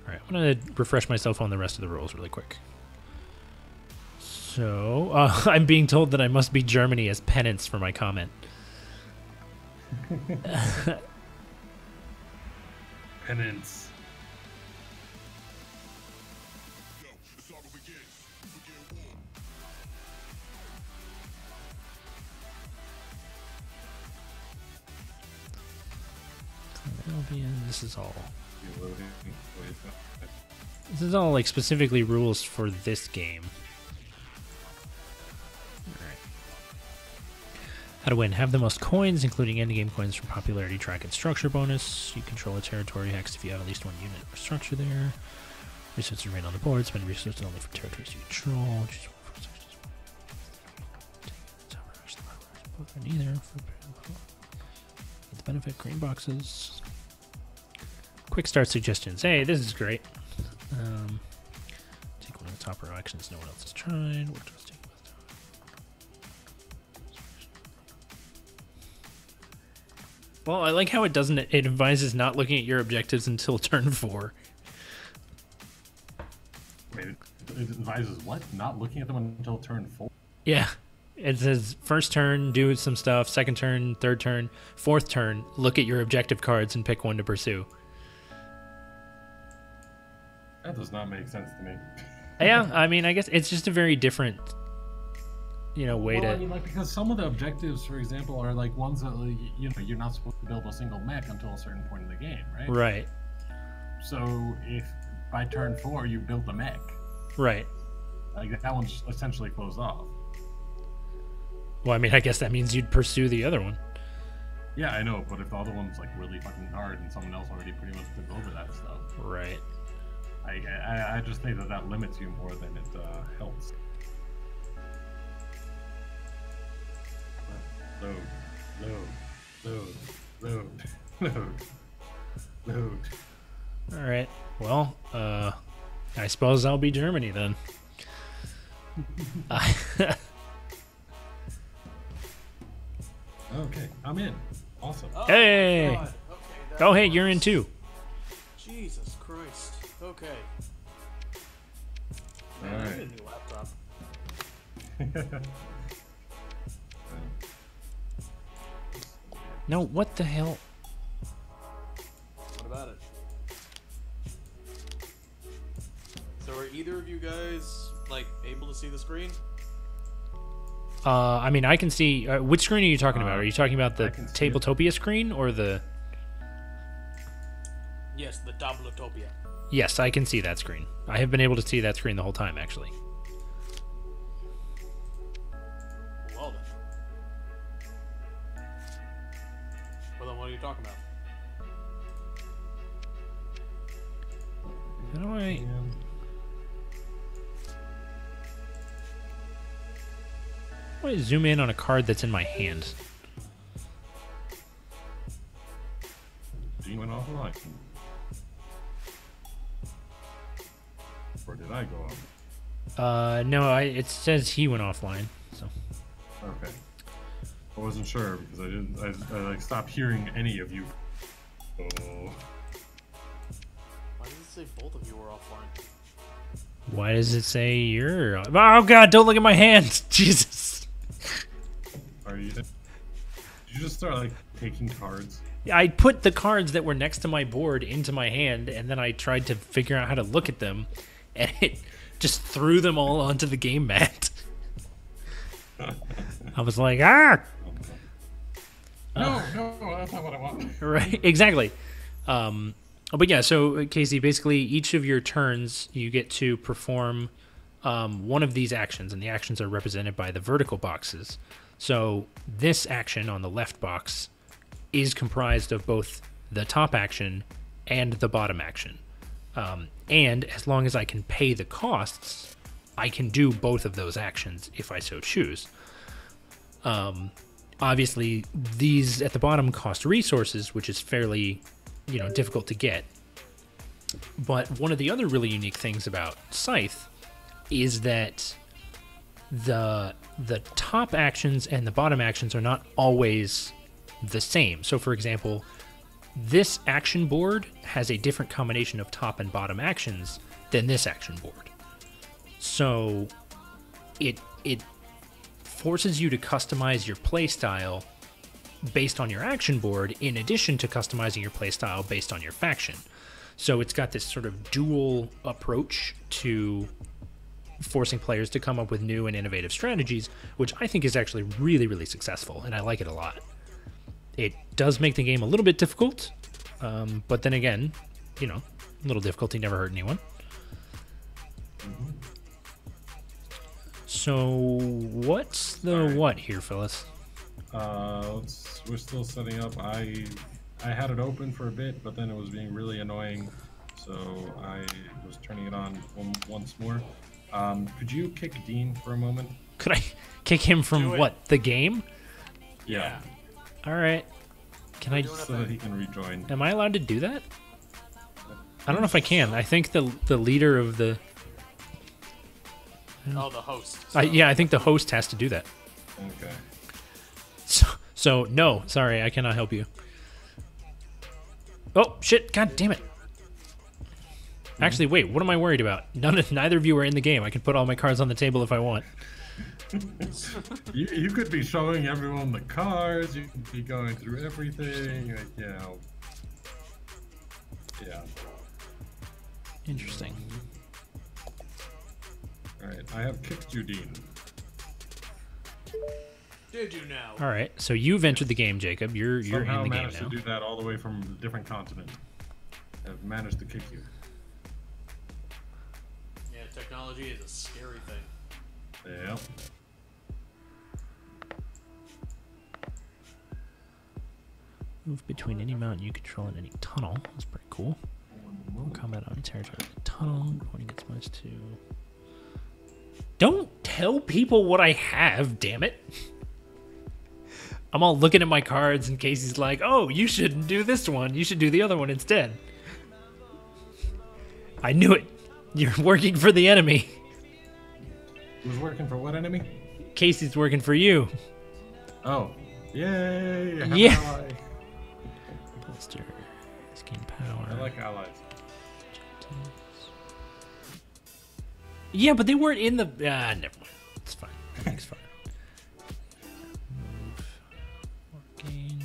Alright, I'm going to refresh myself on the rest of the rules really quick. So, I'm being told that I must be Germany as penance for my comment. Penance. This is all. Reloading. This is all like specifically rules for this game. Alright. How to win. Have the most coins, including endgame coins for popularity, track, and structure bonus. You control a territory hex if you have at least one unit or structure there. Resources remain on the board. Spend resources only for territories you control. Neither. The benefit green boxes. Quick start suggestions. Hey, this is great. Take one of the top row actions no one else has tried. Well, I like how it doesn't. It advises not looking at your objectives until turn 4. Wait, it advises what? Not looking at them until turn 4? Yeah. It says first turn, do some stuff. Second turn, third turn, fourth turn, look at your objective cards and pick one to pursue. That does not make sense to me. Yeah, I mean, I guess it's just a very different, way to. I mean, like, because some of the objectives, for example, are like ones that you're not supposed to build a single mech until a certain point in the game, right? Right. So if by turn 4 you build the mech, right, like that one's essentially closed off. Well, I mean, I guess that means you'd pursue the other one. Yeah, I know, but if the other one's like really fucking hard and someone else already pretty much took over that stuff, right? I just think that limits you more than it helps. Load. All right. Well, I suppose I'll be Germany then. Okay, I'm in. Awesome. Oh, Hey! God. Okay, Oh, hey, you're in too. Jesus Christ. Okay. All Man, I right. need a new laptop. No, what the hell? What about it? So are either of you guys, like, able to see the screen? I mean, I can see. Which screen are you talking about? Are you talking about the I can see it. Tabletopia screen or the? Yes, the Tabletopia. Yes, I can see that screen. I have been able to see that screen the whole time, actually. Well then. Well then, what are you talking about? How do I? How do I zoom in on a card that's in my hand? Gene went offline. Or did I go off? No, it says he went offline. So. Okay. I wasn't sure because I like stopped hearing any of you. Oh. Why does it say both of you were offline? Why does it say you're? Oh God! Don't look at my hand. Jesus. Are you? Did you just start like taking cards? I put the cards that were next to my board into my hand, and then I tried to figure out how to look at them, and it just threw them all onto the game mat. I was like, ah! No, that's not what I want. Right, exactly. But yeah, so Casey, basically each of your turns, you get to perform one of these actions, and the actions are represented by the vertical boxes. So this action on the left box is comprised of both the top action and the bottom action. And as long as I can pay the costs, I can do both of those actions if I so choose. Obviously, these at the bottom cost resources, which is fairly, difficult to get. But one of the other really unique things about Scythe is that the top actions and the bottom actions are not always the same. So, for example, this action board has a different combination of top and bottom actions than this action board. So it forces you to customize your playstyle based on your action board, in addition to customizing your playstyle based on your faction. So it's got this sort of dual approach to forcing players to come up with new and innovative strategies, which I think is actually really, really successful, and I like it a lot. It does make the game a little bit difficult, but then again, you know, a little difficulty never hurt anyone. So what's the what here, Phyllis? We're still setting up. I had it open for a bit, but then it was being really annoying, so I was turning it on once more. Could you kick Dean for a moment? Could I kick him from what? The game? Yeah. All right. Can I? So that he can rejoin. Am I allowed to do that? I don't know if I can. I think the leader of the. Oh, the host. Yeah, I think the host has to do that. Okay. So no, sorry, I cannot help you. Oh shit! God damn it! Actually, wait. What am I worried about? Neither of you are in the game. I can put all my cards on the table if I want. You could be showing everyone the cards. You could be going through everything. Like, you know. Yeah. Interesting. All right, I have kicked you, Dean. Did you now? All right, so you've entered the game, Jacob. You're Somehow in the game managed now. to do that all the way from a different continent. I've managed to kick you. Yeah, technology is a scary thing. Yeah. Move between any mountain you control in any tunnel. That's pretty cool. Combat on territory in a tunnel. When it gets much to. Don't tell people what I have, damn it. I'm all looking at my cards in case he's like, oh, you shouldn't do this one. You should do the other one instead. I knew it. You're working for the enemy. Who's working for what enemy? Casey's working for you. Oh. Yay! Yeah. Bolster. Gain power. I like allies. Yeah, but they weren't in the... never mind. It's fine. Everything's fine. Move. Gain.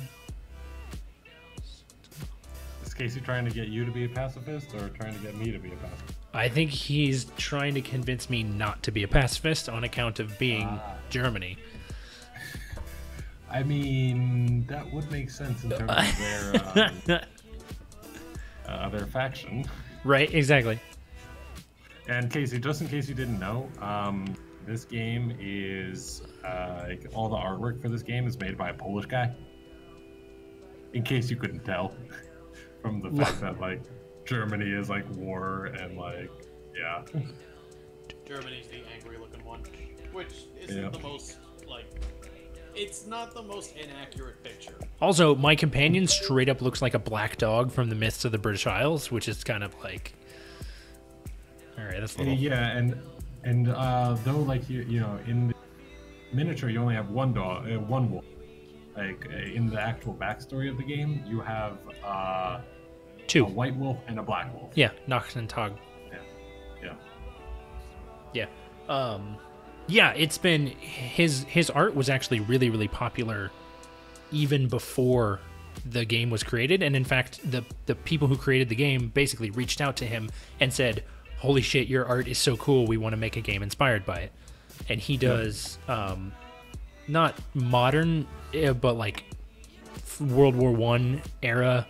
Is Casey trying to get you to be a pacifist or trying to get me to be a pacifist? I think he's trying to convince me not to be a pacifist on account of being Germany. I mean, that would make sense in terms of their faction. Right, exactly. And Casey, just in case you didn't know, this game is like all the artwork for this game is made by a Polish guy. In case you couldn't tell from the fact that like Germany is like war and like yeah. Germany's the angry looking one, which isn't the most like. It's not the most inaccurate picture. Also, my companion straight up looks like a black dog from the Myths of the British Isles, which is kind of like. All right, that's a little. Yeah, and though like you know in the miniature you only have one dog, one wolf. Like in the actual backstory of the game, you have two, a white wolf and a black wolf. Yeah, Nox and Tog. Yeah. Yeah, it's been his art was actually really, really popular even before the game was created, and in fact, the people who created the game basically reached out to him and said, "Holy shit, your art is so cool! We want to make a game inspired by it." And he does not modern, but like World War I era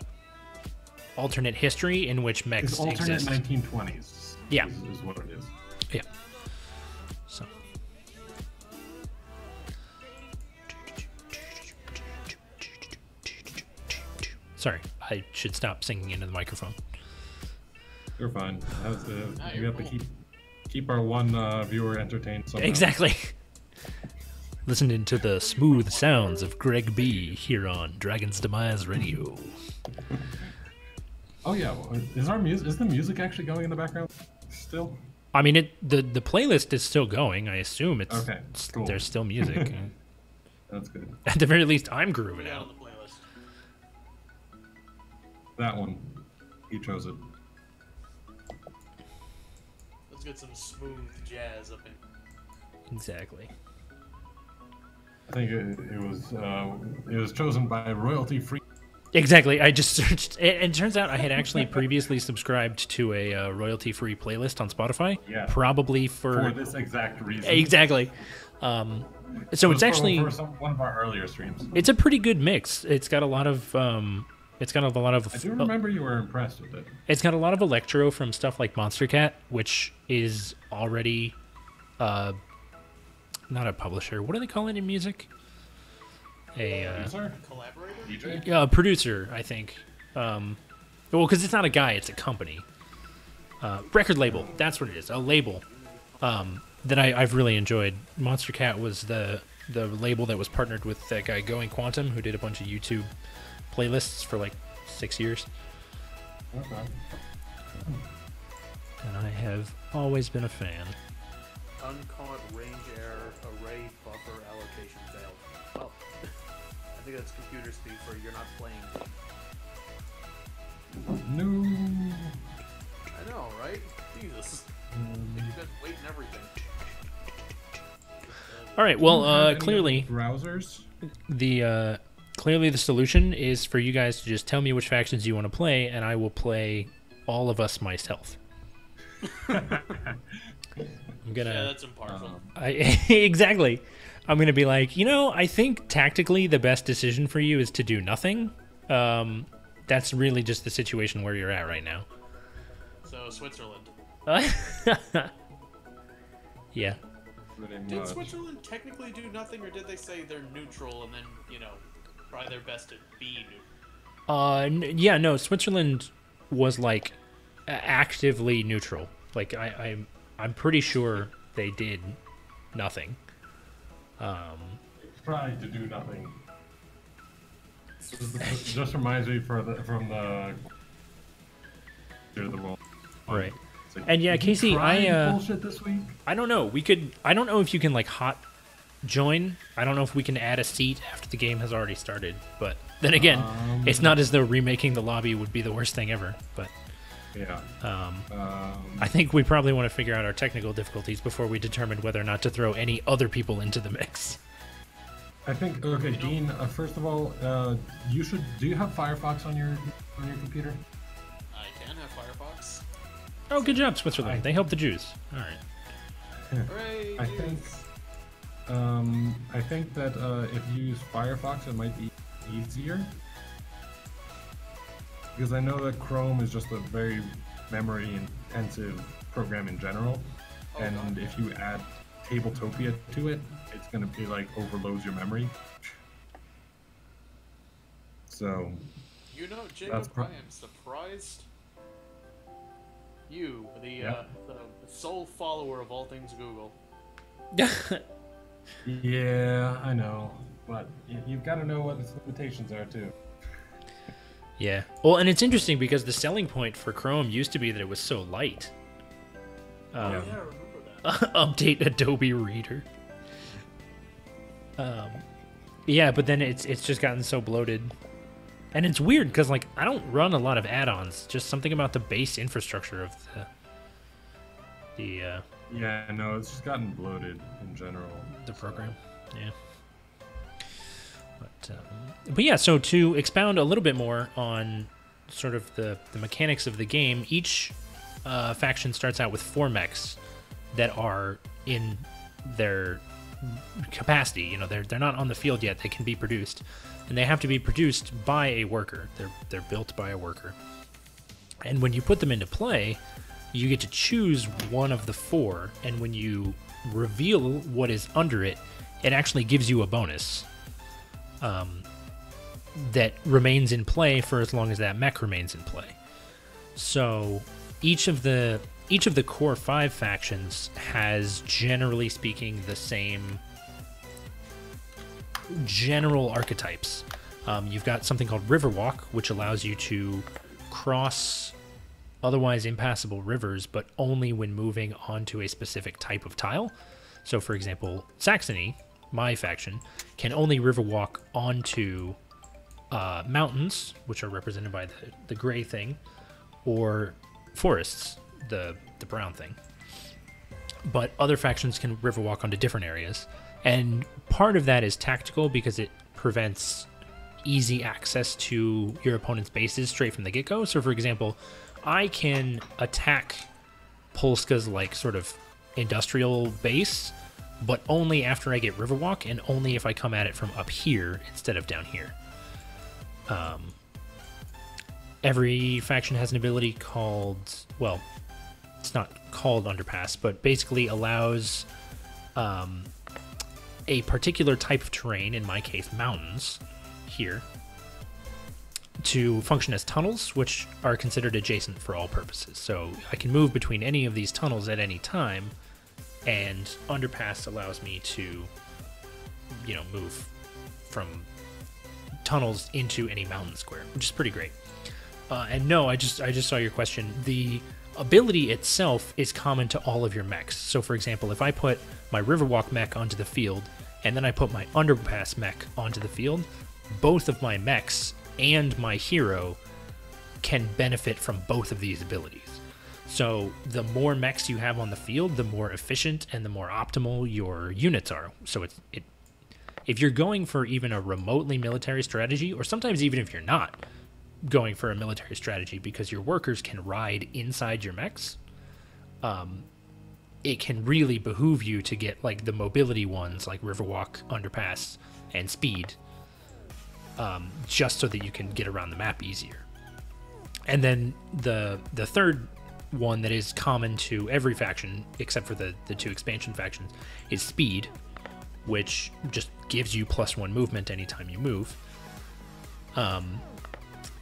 alternate history in which mechs it's alternate exist. 1920s. Yeah, is what it is. Yeah. So. Sorry, I should stop singing into the microphone. You're fine. You have to keep our one viewer entertained somehow. Exactly. Listening to the smooth sounds of Greg B here on Dragon's Demise Radio. Oh yeah, is the music actually going in the background still? I mean, the playlist is still going. I assume it's okay. Cool. There's still music. That's good. At the very least, I'm grooving On out. the playlist. That one. He chose it. Let's get some smooth jazz up in. Exactly. I think it was chosen by royalty free. Exactly. I just searched, and it turns out I had actually previously subscribed to a royalty-free playlist on Spotify. Yeah. Probably For this exact reason. Exactly. So it's actually one of our earlier streams. it's a pretty good mix. It's got a lot of I do remember you were impressed with it. It's got a lot of electro from stuff like Monster Cat, which is already not a publisher. What do they call it in music? Producer? Collaborator? DJ? A producer, I think. Well, because it's not a guy, it's a company. Record label. That's what it is. A label that I've really enjoyed. Monster Cat was the label that was partnered with that guy Going Quantum, who did a bunch of YouTube playlists for like 6 years. Okay. And I have always been a fan. Uncaught range error, array buffer allocation failed. Oh, I think that's computer speed for you're not playing. No. I know, right? Jesus. You guys wait and everything. All right. Well, Any clearly browsers. Clearly the solution is for you guys to just tell me which factions you want to play, and I will play all of us myself. I'm gonna. Yeah, that's impartial. Exactly. I'm gonna be like, I think tactically the best decision for you is to do nothing. That's really just the situation where you're at right now. So Switzerland. Yeah. Pretty Did much. Switzerland technically do nothing, or did they say they're neutral and then try their best to be neutral? Yeah. No. Switzerland was like actively neutral. Like I'm pretty sure they did nothing. Tried to do nothing. Just reminds me from the wall. Right. It's like, And yeah, did you Casey, try bullshit this week. I don't know. I don't know if you can like hot join. I don't know if we can add a seat after the game has already started. But then again, it's not as though remaking the lobby would be the worst thing ever. But Yeah. I think we probably want to figure out our technical difficulties before we determine whether or not to throw any other people into the mix. I think okay, Dean. First of all, you should. Do you have Firefox on your computer? I can have Firefox. Oh, good job, Switzerland. They helped the Jews. All right. Hooray! I think. I think that if you use Firefox, it might be easier. Because I know that Chrome is just a very memory-intensive program in general, and if you add Tabletopia to it, it's going to be like overloads your memory. So. Jacob, I am surprised. You, the sole follower of all things Google. Yeah, I know, but you've got to know what its limitations are too. Yeah. Well, and it's interesting because the selling point for Chrome used to be that it was so light. Yeah, I remember that. Update Adobe Reader. Yeah, but then it's just gotten so bloated. And it's weird because like I don't run a lot of add-ons. Just something about the base infrastructure of the Yeah, no, it's just gotten bloated in general. the program. Yeah. But yeah, so to expound a little bit more on sort of the mechanics of the game, each faction starts out with 4 mechs that are in their capacity. They're not on the field yet. They can be produced, and they have to be produced by a worker. They're built by a worker, and when you put them into play, you get to choose one of the 4, and when you reveal what is under it, it actually gives you a bonus that remains in play for as long as that mech remains in play. So each of the core 5 factions has, generally speaking, the same general archetypes. You've got something called Riverwalk, which allows you to cross otherwise impassable rivers, but only when moving onto a specific type of tile. So, for example, Saxony, my faction, can only Riverwalk onto mountains, which are represented by the gray thing, or forests, the brown thing. But other factions can riverwalk onto different areas, and part of that is tactical because it prevents easy access to your opponent's bases straight from the get-go. So, for example, I can attack Polska's like sort of industrial base, but only after I get riverwalk, and only if I come at it from up here instead of down here. Every faction has an ability called, well, it's not called Underpass, but basically allows a particular type of terrain, in my case mountains here, to function as tunnels, which are considered adjacent for all purposes. So I can move between any of these tunnels at any time, and Underpass allows me to, move from tunnels into any mountain square, which is pretty great. And no, I just saw your question. The ability itself is common to all of your mechs. So for example, if I put my Riverwalk mech onto the field, and then I put my Underpass mech onto the field, both of my mechs and my hero can benefit from both of these abilities. So the more mechs you have on the field, the more efficient and the more optimal your units are. So if you're going for even a remotely military strategy, or sometimes even if you're not going for a military strategy because your workers can ride inside your mechs, it can really behoove you to get like the mobility ones like Riverwalk, Underpass, and Speed, just so that you can get around the map easier. And then the third one that is common to every faction except for the two expansion factions is Speed, which just gives you +1 movement anytime you move.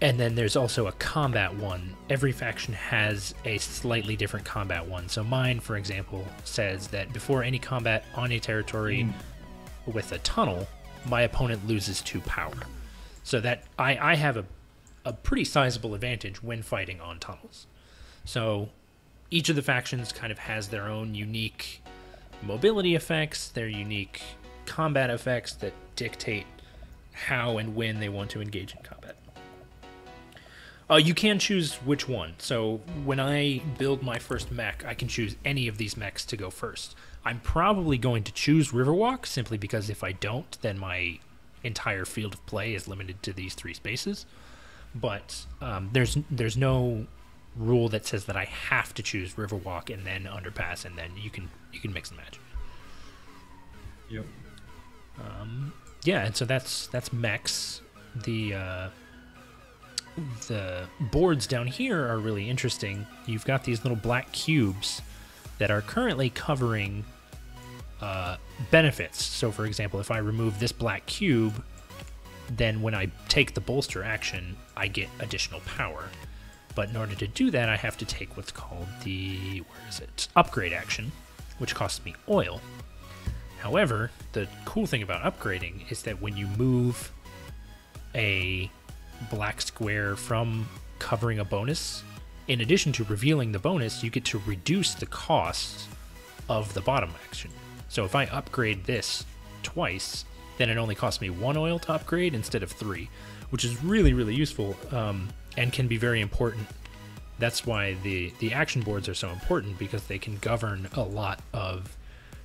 And then there's also a combat one. Every faction has a slightly different combat one. So mine, for example, says that before any combat on a territory with a tunnel, my opponent loses 2 power. So that I have a pretty sizable advantage when fighting on tunnels. So each of the factions kind of has their own unique mobility effects, their unique combat effects that dictate how and when they want to engage in combat. You can choose which one. So when I build my first mech, I can choose any of these mechs to go first. I'm probably going to choose Riverwalk simply because if I don't, then my entire field of play is limited to these 3 spaces. But there's no rule that says that I have to choose Riverwalk and then Underpass, and then you can mix and match. Yep. Yeah, and so that's mechs. The boards down here are really interesting. You've got these little black cubes that are currently covering benefits. So for example, if I remove this black cube, then when I take the bolster action, I get additional power. But in order to do that, I have to take what's called the, upgrade action, which costs me oil. However, the cool thing about upgrading is that when you move a black square from covering a bonus, in addition to revealing the bonus, you get to reduce the cost of the bottom action. So if I upgrade this twice, then it only costs me 1 oil to upgrade instead of 3, which is really, really useful, and can be very important. That's why the action boards are so important, because they can govern a lot of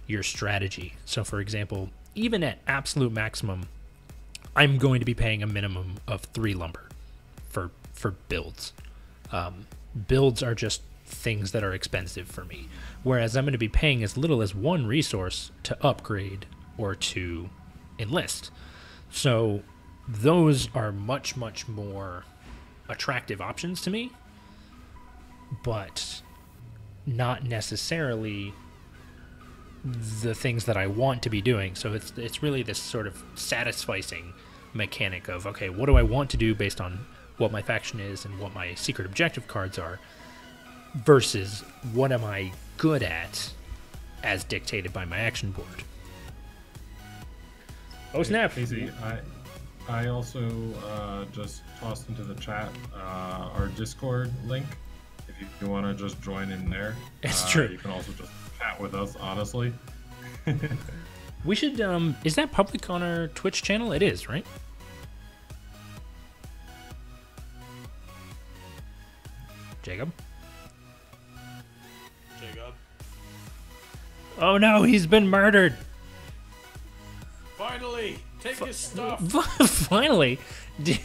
your strategy. So for example, even at absolute maximum, I'm going to be paying a minimum of 3 lumber for builds. Builds are just things that are expensive for me, whereas I'm going to be paying as little as 1 resource to upgrade or to enlist. So those are much, much more attractive options to me, but not necessarily the things that I want to be doing. So it's really this sort of satisficing mechanic of, okay, what do I want to do based on what my faction is and what my secret objective cards are, versus what am I good at as dictated by my action board. Oh snap! Casey, I also just tossed into the chat our Discord link. If you want to just join in there, it's true. You can also just chat with us, honestly. We should, is that public on our Twitch channel? It is, right? Jacob? Jacob. Oh no, he's been murdered. Finally, take his stuff. Finally. He's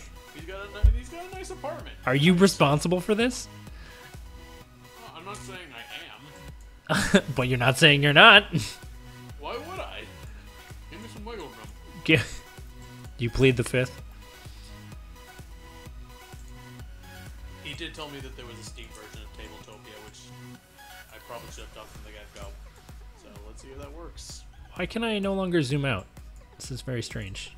got a nice apartment. Are you responsible for this? I'm not saying I am. But you're not saying you're not. Why would I? Give me some wiggle room. You plead the fifth. He did tell me that there was a Steam version of Tabletopia, which I probably should have done from the get-go. So let's see if that works. Why can I no longer zoom out? This is very strange.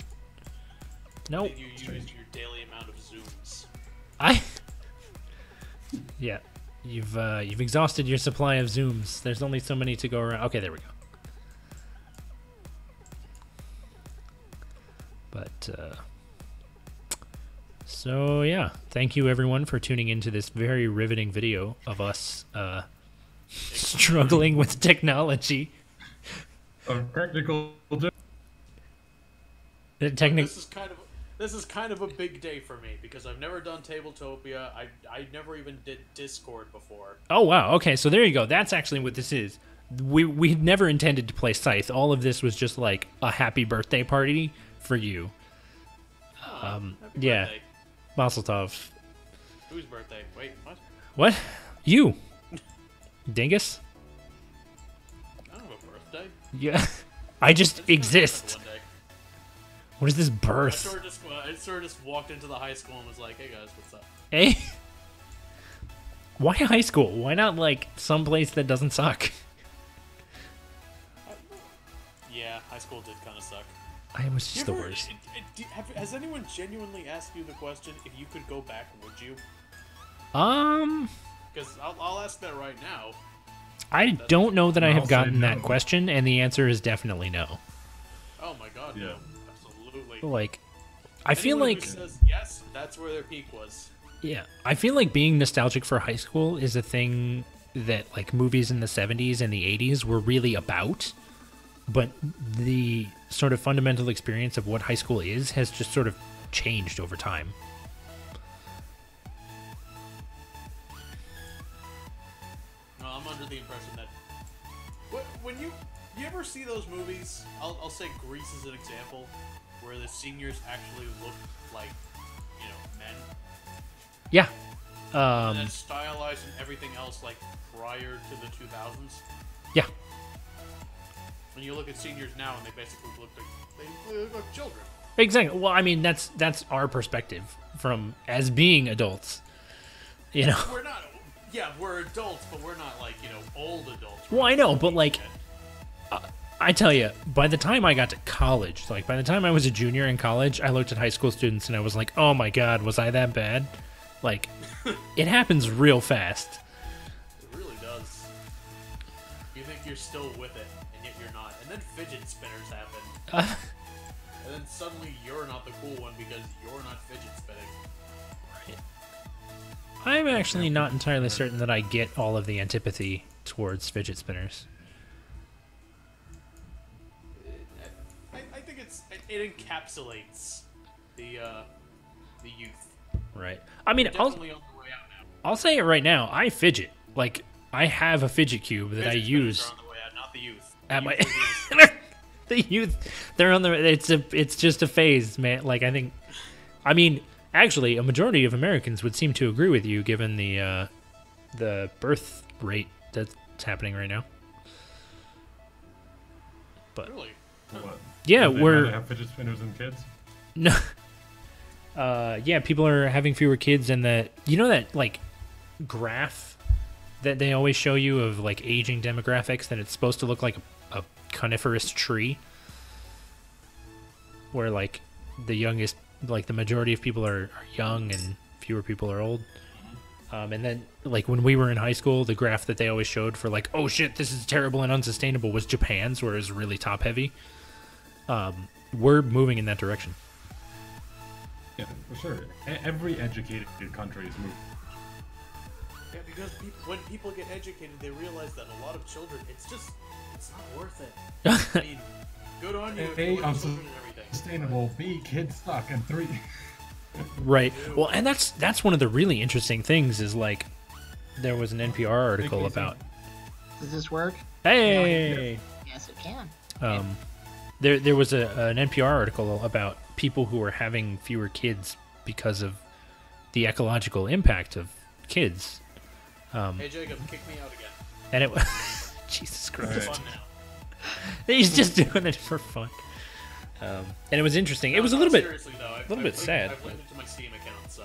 Nope. You use your daily amount of zooms. Yeah. You've exhausted your supply of zooms. There's only so many to go around. Okay, there we go. But so yeah, thank you everyone for tuning into this very riveting video of us struggling with technology. Technical. This is kind of a big day for me because I've never done Tabletopia. I never even did Discord before. Oh wow, okay, so there you go. That's actually what this is. We had never intended to play Scythe. All of this was just like a happy birthday party for you. Happy Yeah. birthday. Mazel tov. Whose birthday? Wait, what? What? You? Dingus? I don't have a birthday. Yeah. I just exist. One day. What is this I birth? sort of just walked into the high school and was like, "Hey guys, what's up?" Eh? Why high school? Why not like someplace that doesn't suck? Yeah, high school did kind of suck. I was just the worst. Has anyone genuinely asked you the question, if you could go back, would you? Because I'll ask that right now. I don't know that I have I'll say gotten that no. question, and the answer is definitely no. Oh my god, Yeah. no. Absolutely. Like, I feel Anyone like, who says yes, that's where their peak was. yeah, I feel like being nostalgic for high school is a thing that like movies in the 70s and the 80s were really about, but the sort of fundamental experience of what high school is has just sort of changed over time. No, I'm under the impression that when you ever see those movies, I'll say Grease as an example, where the seniors actually look like, men, Yeah. and then stylized and everything else like prior to the 2000s. Yeah. When you look at seniors now, and they basically look like children. Exactly. Well, I mean, that's our perspective from as being adults. You know. We're not. Yeah, we're adults, but we're not like old adults. Well, I know, but like, I tell you, by the time I got to college, like by the time I was a junior in college, I looked at high school students and I was like, oh my god, was I that bad? Like, it happens real fast. It really does. You think you're still with it, and yet you're not. And then fidget spinners happen. And then suddenly you're not the cool one because you're not fidget spinning. I'm actually not entirely certain that I get all of the antipathy towards fidget spinners. I think it encapsulates the youth. Right. I mean, Definitely on the way out now. I'll say it right now. I fidget. Like, I have a fidget cube that I Fidget spinners use are on the way out, not the youth. at The my. youth are doing The youth, they're on the. It's just a phase, man. Like I mean, actually, a majority of Americans would seem to agree with you, given the birth rate that's happening right now. But Really? What? yeah, They we're have fidget spinners and kids. no. Yeah, people are having fewer kids, and that like graph that they always show you of like aging demographics, that it's supposed to look like a coniferous tree, where like the youngest, like the majority of people are young and fewer people are old. And then like when we were in high school, the graph that they always showed for like, oh shit, this is terrible and unsustainable, was Japan's, where it was really top heavy. We're moving in that direction. Yeah, for sure. Every educated country is moving. Yeah, because when people get educated, they realize that a lot of children, it's not worth it. I mean, good on you if you want children and everything. Sustainable. B, kids suck, and 3. Right. Well, and that's one of the really interesting things is like there was an NPR article Casey. about. Does this work? Hey. Yes, it can. There was an NPR article about people who are having fewer kids because of the ecological impact of kids. Hey Jacob, kick me out again. And it was Jesus Christ. Fun now. He's just doing it for fun. And it was interesting. It was a little bit Seriously though, I've bit sad. I've linked it to my Steam account, so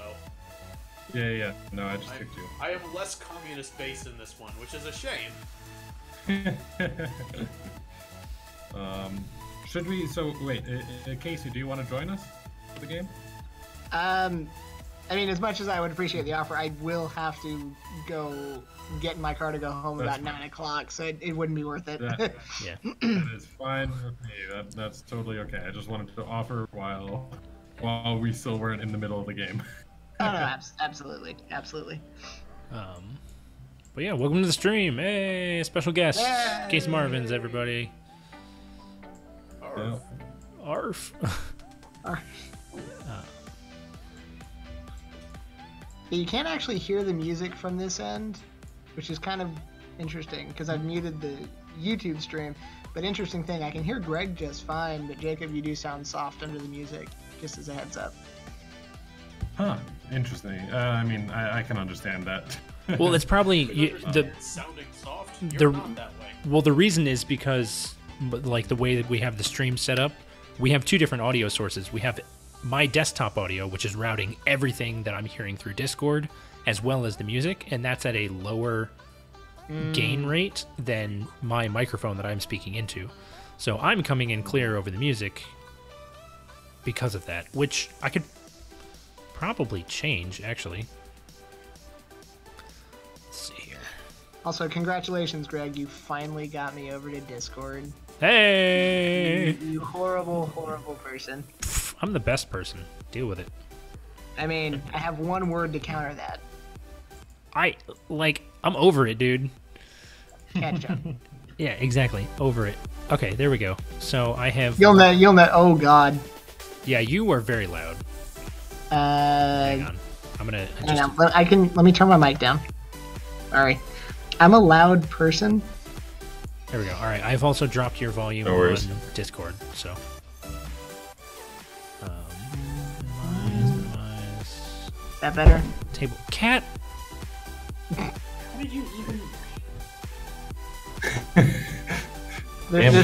Yeah. No, I just kicked you. I am less communist based in this one, which is a shame. Should we? So wait, Casey, do you want to join us for the game? I mean, as much as I would appreciate the offer, I will have to go get in my car to go home about 9 o'clock, so it wouldn't be worth it. yeah. That is fine. Hey, that's totally okay. I just wanted to offer while we still weren't in the middle of the game. Oh, no, absolutely. But yeah, welcome to the stream. Hey, special guest, Yay! Casey Marvins, everybody. Yeah. Arf. You can't actually hear the music from this end, which is kind of interesting because I've muted the YouTube stream. But interesting thing, I can hear Greg just fine, but Jacob, you do sound soft under the music, just as a heads up. Huh. Interesting. I mean, I can understand that. Well, it's probably It's sounding soft. You're not that way. Well, the reason is because, like, the way that we have the stream set up, we have two different audio sources. We have my desktop audio, which is routing everything that I'm hearing through Discord, as well as the music, and that's at a lower gain rate than my microphone that I'm speaking into. So I'm coming in clear over the music because of that, which I could probably change, actually. Let's see here. Also, congratulations, Greg. You finally got me over to Discord. Hey! You horrible, horrible person. I'm the best person. Deal with it. I mean, I have one word to counter that. I'm over it, dude. Ketchup. Yeah, exactly. Over it. Okay, there we go. So I have... You'll know. Oh, God. Yeah, you are very loud. Hang on. I'm gonna Hang adjust... on. Let me turn my mic down. Sorry. I'm a loud person. There we go. All right, I've also dropped your volume No worries. on Discord, so... That better? Table... Cat! How did you even... There's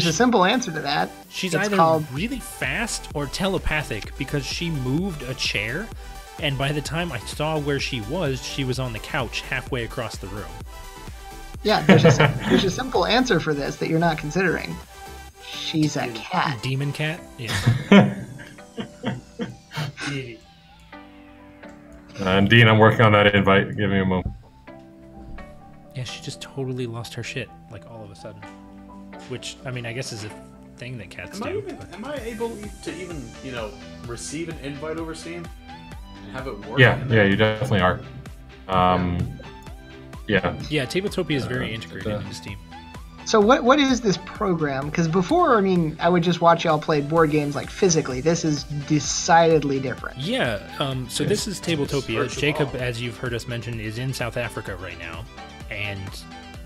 a simple answer to that. She's It's either called- really fast or telepathic because she moved a chair, and by the time I saw where she was on the couch halfway across the room. Yeah, there's a simple answer for this that you're not considering. She's a cat. Demon cat? Yeah. Dean, I'm working on that invite. Give me a moment. Yeah, she just totally lost her shit, like, all of a sudden. Which, I mean, I guess is a thing that cats do. but- Am I able to even, receive an invite over Steam and have it work? Yeah, you definitely are. Yeah. Yeah, Tabletopia is very integrated into Steam. So what is this program? Because before, I mean, I would just watch y'all play board games like physically. This is decidedly different. Yeah, so this is Tabletopia. virtual. Jacob, as you've heard us mention, is in South Africa right now. And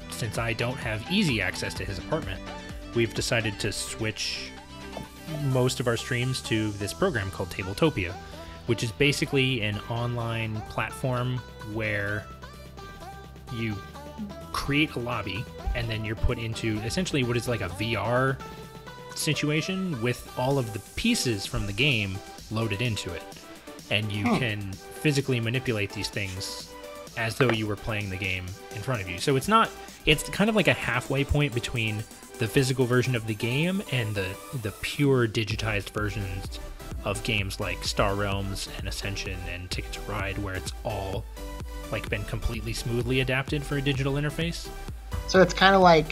since I don't have easy access to his apartment, we've decided to switch most of our streams to this program called Tabletopia, which is basically an online platform where you create a lobby and then you're put into essentially what is like a VR situation with all of the pieces from the game loaded into it. And you can physically manipulate these things as though you were playing the game in front of you. So it's kind of like a halfway point between the physical version of the game and the pure digitized versions of games like Star Realms and Ascension and Ticket to Ride, where it's all like been completely smoothly adapted for a digital interface. So it's kind of like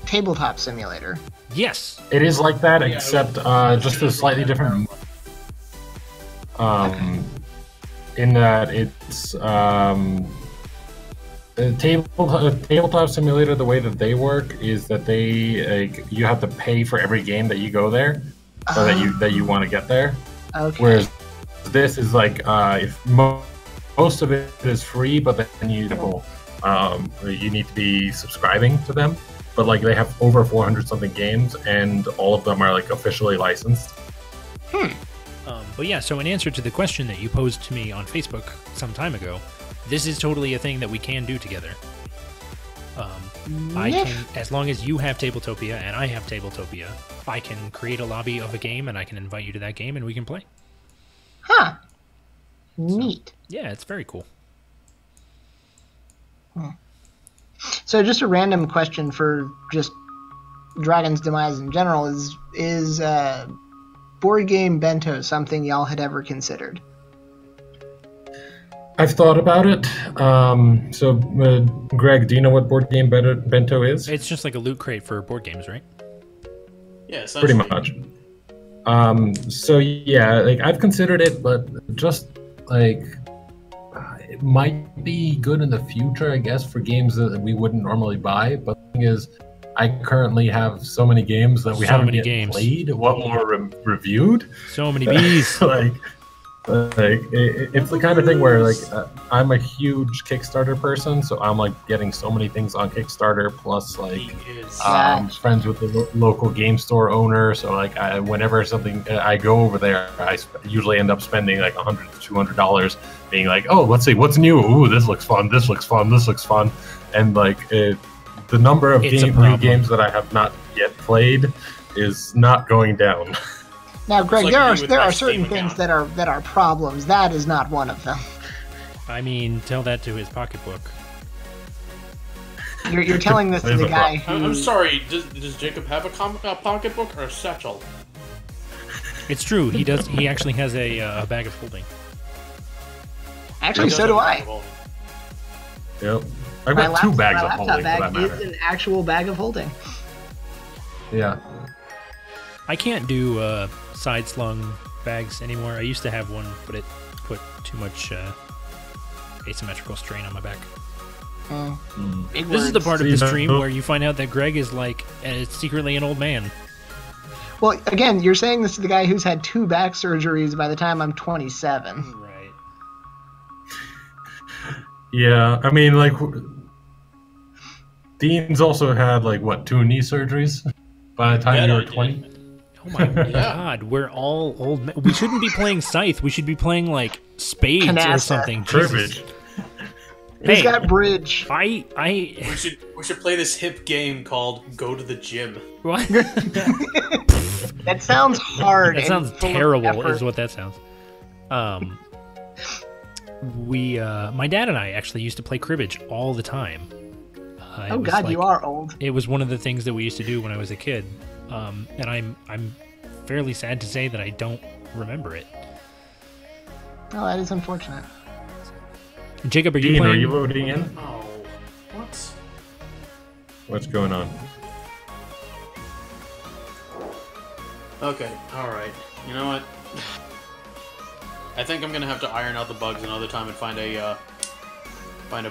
Tabletop Simulator. Yes. It is like that, except just a slightly different. In that it's tabletop simulator. The way that they work is that you have to pay for every game that you go there, or that you want to get there. Okay. Whereas this is like if most most of it is free, but then you need to be subscribing to them. But like they have over 400 something games, and all of them are like officially licensed. But yeah, so in answer to the question that you posed to me on Facebook some time ago, this is totally a thing that we can do together. I can, as long as you have Tabletopia and I have Tabletopia, I can create a lobby of a game and I can invite you to that game and we can play. Huh. Neat. Yeah, it's very cool. So just a random question for just Dragon's Demise in general is board game bento something y'all had ever considered? I've thought about it. Greg, do you know what board game bento is? It's just like a loot crate for board games, right? Yeah, Pretty much. So yeah, like I've considered it, but just like it might be good in the future, I guess, for games that we wouldn't normally buy. But the thing is, I currently have so many games that we haven't yet played. What more reviewed? So many bees. It's the kind of thing where like I'm a huge Kickstarter person, so I'm like getting so many things on Kickstarter. Plus, like friends with the local game store owner, so like whenever something I go over there, I usually end up spending like $100 to $200, being like, oh, let's see what's new. Ooh, this looks fun. This looks fun. This looks fun, and like the number of new games that I have not yet played is not going down. Now, Greg, like there are certain things that are problems. That is not one of them. I mean, tell that to his pocketbook. You're telling this to the guy who... I'm sorry, does Jacob have a pocketbook or a satchel? It's true, he does. He actually has a bag of holding. Actually, so do I. Yep. I've got two bags of holding, for that matter. My laptop bag is an actual bag of holding. Yeah. I can't do side-slung bags anymore. I used to have one, but it put too much asymmetrical strain on my back. This is the part of the stream where you find out that Greg is like secretly an old man. Well, again, you're saying this to the guy who's had 2 back surgeries by the time I'm 27. Right. Yeah, I mean, like, Dean's also had, like, what, 2 knee surgeries by the time you were 20? Oh my god, we're all old men. We shouldn't be playing Scythe. We should be playing, like, Spades or something. Cribbage. He's got bridge. We should play this hip game called Go to the Gym. What? That sounds hard. That sounds terrible, is what that sounds. My dad and I actually used to play cribbage all the time. Oh god, like, you are old. It was one of the things that we used to do when I was a kid. And I'm fairly sad to say that I don't remember it. Oh, that is unfortunate. Jacob, are you Dean, playing? are you voting in? Oh, what? What's going on? Okay, alright. You know what? I think I'm gonna have to iron out the bugs another time and find a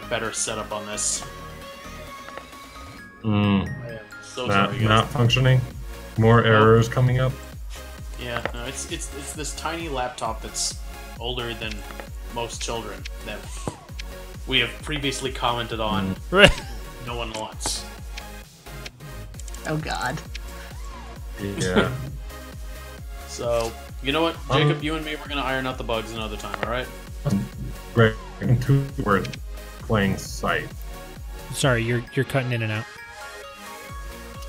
better setup on this. So sorry, guys. Not functioning? More errors coming up? Yeah, no, it's this tiny laptop that's older than most children that we have previously commented on. No one wants. Oh god. Yeah. So, you know what, Jacob, you and me, we're gonna iron out the bugs another time, alright? Greg, we're playing Scythe. Sorry, you're cutting in and out.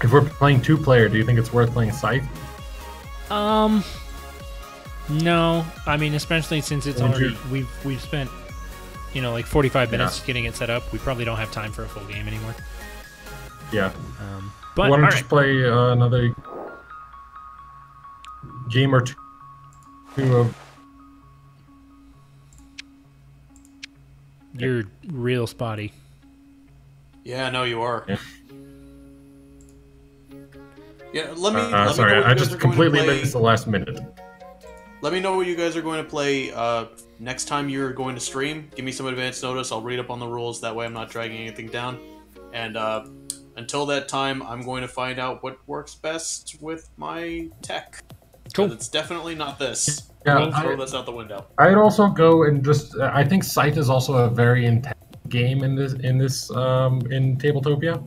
If we're playing 2-player, do you think it's worth playing Scythe? No. I mean, especially since it's already we've spent, like 45 minutes getting it set up. We probably don't have time for a full game anymore. Yeah. But why don't you just play another game or two of... You're real spotty. Yeah, I know you are. Yeah, let me sorry, know what I you guys just are going completely to play. missed the last minute. Let me know what you guys are going to play next time you're going to stream. Give me some advance notice. I'll read up on the rules. That way I'm not dragging anything down. And until that time, I'm going to find out what works best with my tech. Cool. 'Cause it's definitely not this. Yeah, We'll throw this out the window. I'd also go and just. I think Scythe is also a very intense game in in Tabletopia.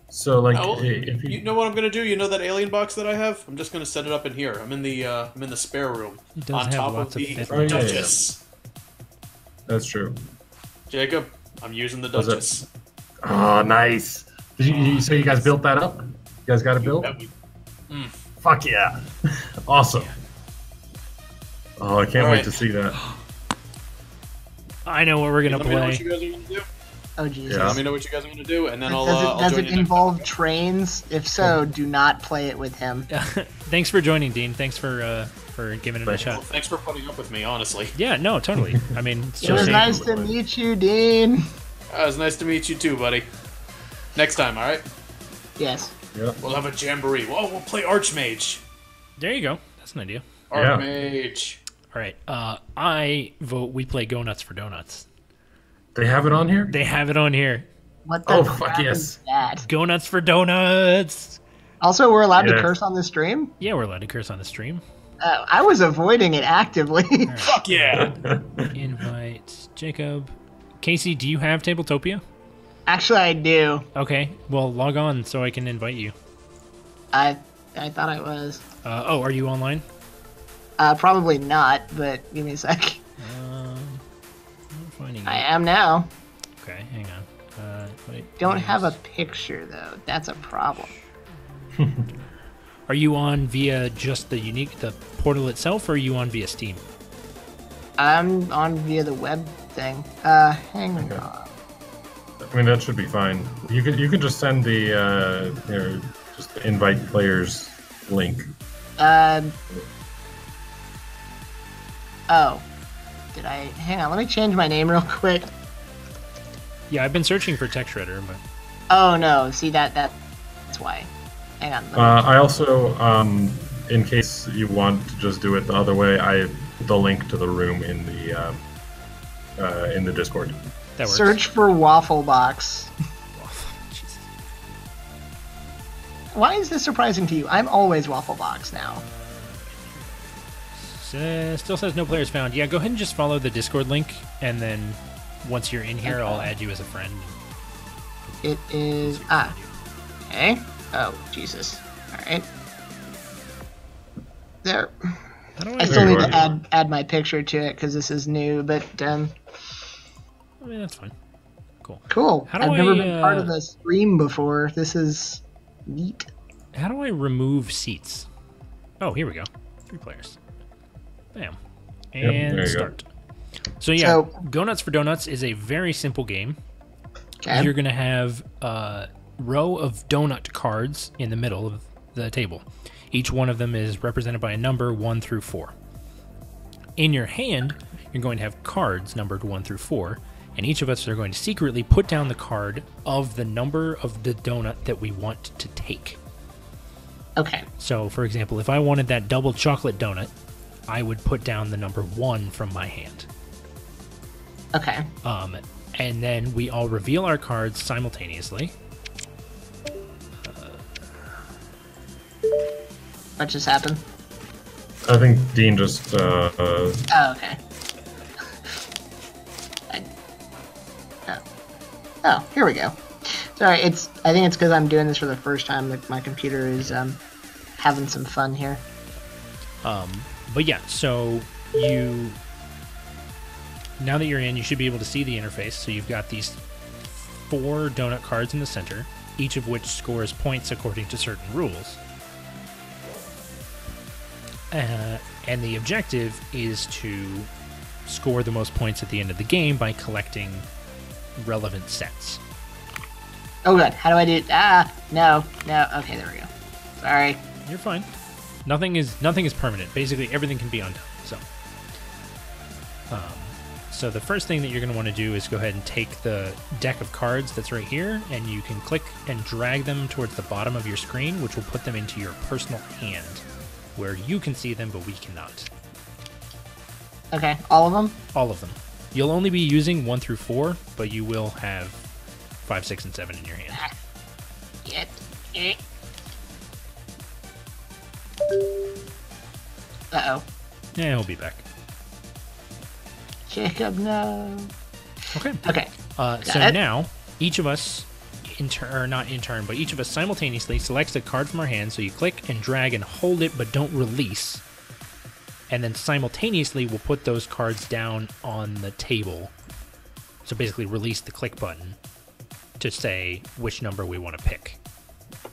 So like, Oh, well, if you know what I'm gonna do? You know that alien box that I have? I'm just gonna set it up in here. I'm in the spare room It does on have top of lots of the fit- Oh, yeah, yeah. Duchess. that's true. Jacob, I'm using the Was it- Duchess. Oh, nice. So you guys built that up? You guys got it built? Fuck yeah! Awesome. Oh, I can't All wait right. to see that. I know what we're gonna Let me know what play. you guys are gonna do. Oh Jesus. Yeah. Let me know what you guys are gonna do, and then I'll Does join it you. involve trains? If so, do not play it with him. Thanks for joining, Dean. Thanks for giving it a Thanks. shot. Well, thanks for putting up with me, honestly. Yeah, no, totally. I mean, it's It was just nice to meet you, Dean. It was nice to meet you too, buddy. Next time, all right? Yes. Yeah. We'll have a jamboree. Whoa, we'll play Archmage. There you go. That's an idea. Yeah. Archmage. All right. I vote we play Go Nuts for Donuts. They have it on here? They have it on here. What the Oh, crap fuck yes. is that? Go Nuts for Donuts. Also, we're allowed to Yeah. curse on the stream? Yeah, we're allowed to curse on the stream. I was avoiding it actively. Fuck yeah. Invite Jacob. Casey, do you have Tabletopia? Actually, I do. Okay. Well, log on so I can invite you. I thought I was. Oh, are you online? Probably not, but give me a sec. I'm finding I you. am now. Okay, hang on. Wait, Don't have a yes. picture, though. That's a problem. Are you on via just the portal itself, or are you on via Steam? I'm on via the web thing. Hang on. I mean, that should be fine. You could just send the just the invite players link. Oh. Did I... Hang on, let me change my name real quick. Yeah, I've been searching for Tech Shredder, but Oh, no. See, that's why. Hang on. I also, in case you want to just do it the other way, I put the link to the room in the Discord. that works. Search for Waffle Box. Jesus. Why is this surprising to you? I'm always Waffle Box now. Still says no players found. Yeah, go ahead and just follow the Discord link, and then once you're in here, I'll add you as a friend. It is... Okay. Oh, Jesus. Alright. There. How do I I? still There need you to are. add my picture to it because this is new, but I mean, that's fine. Cool. cool. How do I've never I, been part of the stream before. This is neat. How do I remove seats? Oh, here we go. 3 players. Bam. Yep, there And you go. start. So yeah, So- Go Nuts for Donuts is a very simple game. Okay. You're gonna have a row of donut cards in the middle of the table. Each one of them is represented by a number 1 through 4. In your hand, you're going to have cards numbered 1 through 4, and each of us are going to secretly put down the card of the number of the donut that we want to take. Okay. So, for example, if I wanted that double chocolate donut, I would put down the number 1 from my hand. Okay. And then we all reveal our cards simultaneously. What just happened? I think Dean just Oh, okay. Oh, here we go. Sorry, I think it's because I'm doing this for the first time that my computer is having some fun here. But yeah, so now that you're in, you should be able to see the interface. So you've got these 4 donut cards in the center, each of which scores points according to certain rules. And the objective is to score the most points at the end of the game by collecting relevant sets. Oh, good. How do I do? No. Okay, there we go. Sorry. You're fine. Nothing is permanent. Basically, everything can be undone. So the first thing that you're going to want to do is go ahead and take the deck of cards that's right here, and you can click and drag them towards the bottom of your screen, which will put them into your personal hand, where you can see them, but we cannot. Okay, all of them? All of them. You'll only be using 1 through 4, but you will have 5, 6, and 7 in your hand. Uh-oh. Yeah, he'll be back. Jacob, no. Okay. Okay. So it. now, each of us, not in turn, but each of us simultaneously selects a card from our hand. So you click and drag and hold it, but don't release. And then simultaneously, we'll put those cards down on the table. So basically, release the click button to say which number we want to pick.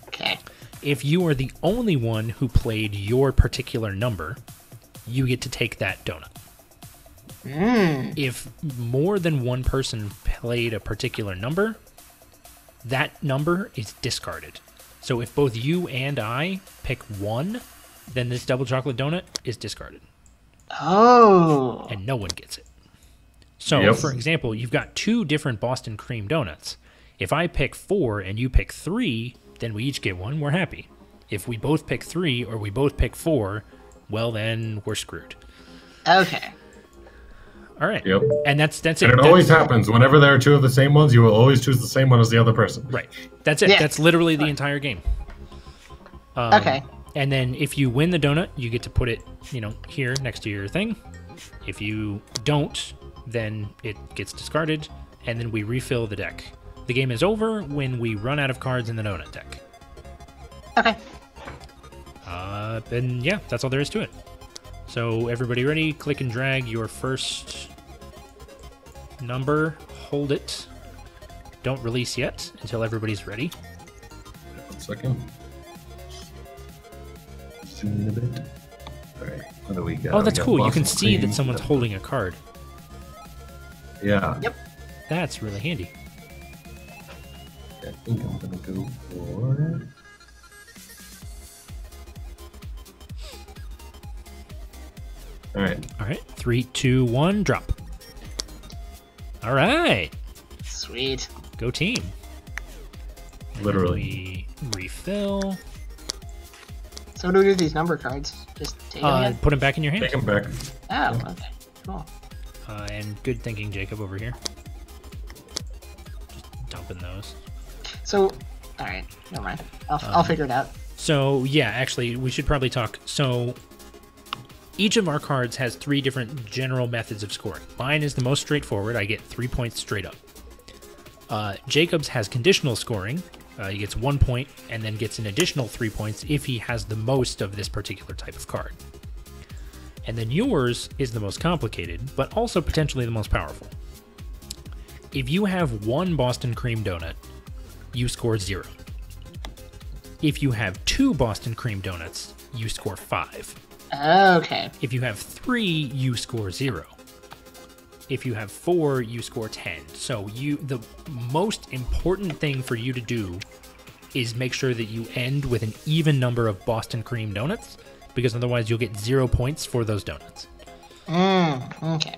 Okay. If you are the only one who played your particular number, you get to take that donut. If more than one person played a particular number, that number is discarded. So if both you and I pick one, then this double chocolate donut is discarded. Oh. And no one gets it. So, for example, you've got 2 different Boston cream donuts. If I pick 4 and you pick 3, then we each get one, we're happy. If we both pick 3 or we both pick 4, well, then we're screwed. Okay. All right. Yep. And that's it. And it always happens. Whenever there are 2 of the same ones, you will always choose the same one as the other person. Right. That's it. Yeah. That's literally the entire game. Okay. And then if you win the donut, you get to put it, here next to your thing. If you don't, then it gets discarded, and then we refill the deck. The game is over when we run out of cards in the donut deck. Okay. And yeah, that's all there is to it. So everybody ready? Click and drag your first number. Hold it. Don't release yet until everybody's ready. 1 second. Zoom in a bit. All right. What do we got? Oh, that's We got cool. You Boston can see cream. that someone's holding a card. Yeah. Yep. That's really handy. I think I'm gonna go for. All right. All right. 3, 2, 1, drop. All right. Sweet. Go team. And Literally. then we refill. So what do we do with these number cards? Just take them again? Put them back in your hand. Take them back. Oh, okay. Cool. And good thinking, Jacob, over here. Just dumping those. So, alright. Never mind. I'll figure it out. So, yeah, actually, we should probably talk. So, each of our cards has 3 different general methods of scoring. Mine is the most straightforward. I get 3 points straight up. Jacob's has conditional scoring. He gets 1 point and then gets an additional 3 points if he has the most of this particular type of card. And then yours is the most complicated, but also potentially the most powerful. If you have 1 Boston cream donut, you score 0. If you have 2 Boston cream donuts, you score 5. Okay. If you have 3, you score 0. If you have 4, you score 10. So the most important thing for you to do is make sure that you end with an even number of Boston cream donuts, because otherwise you'll get 0 points for those donuts. Okay.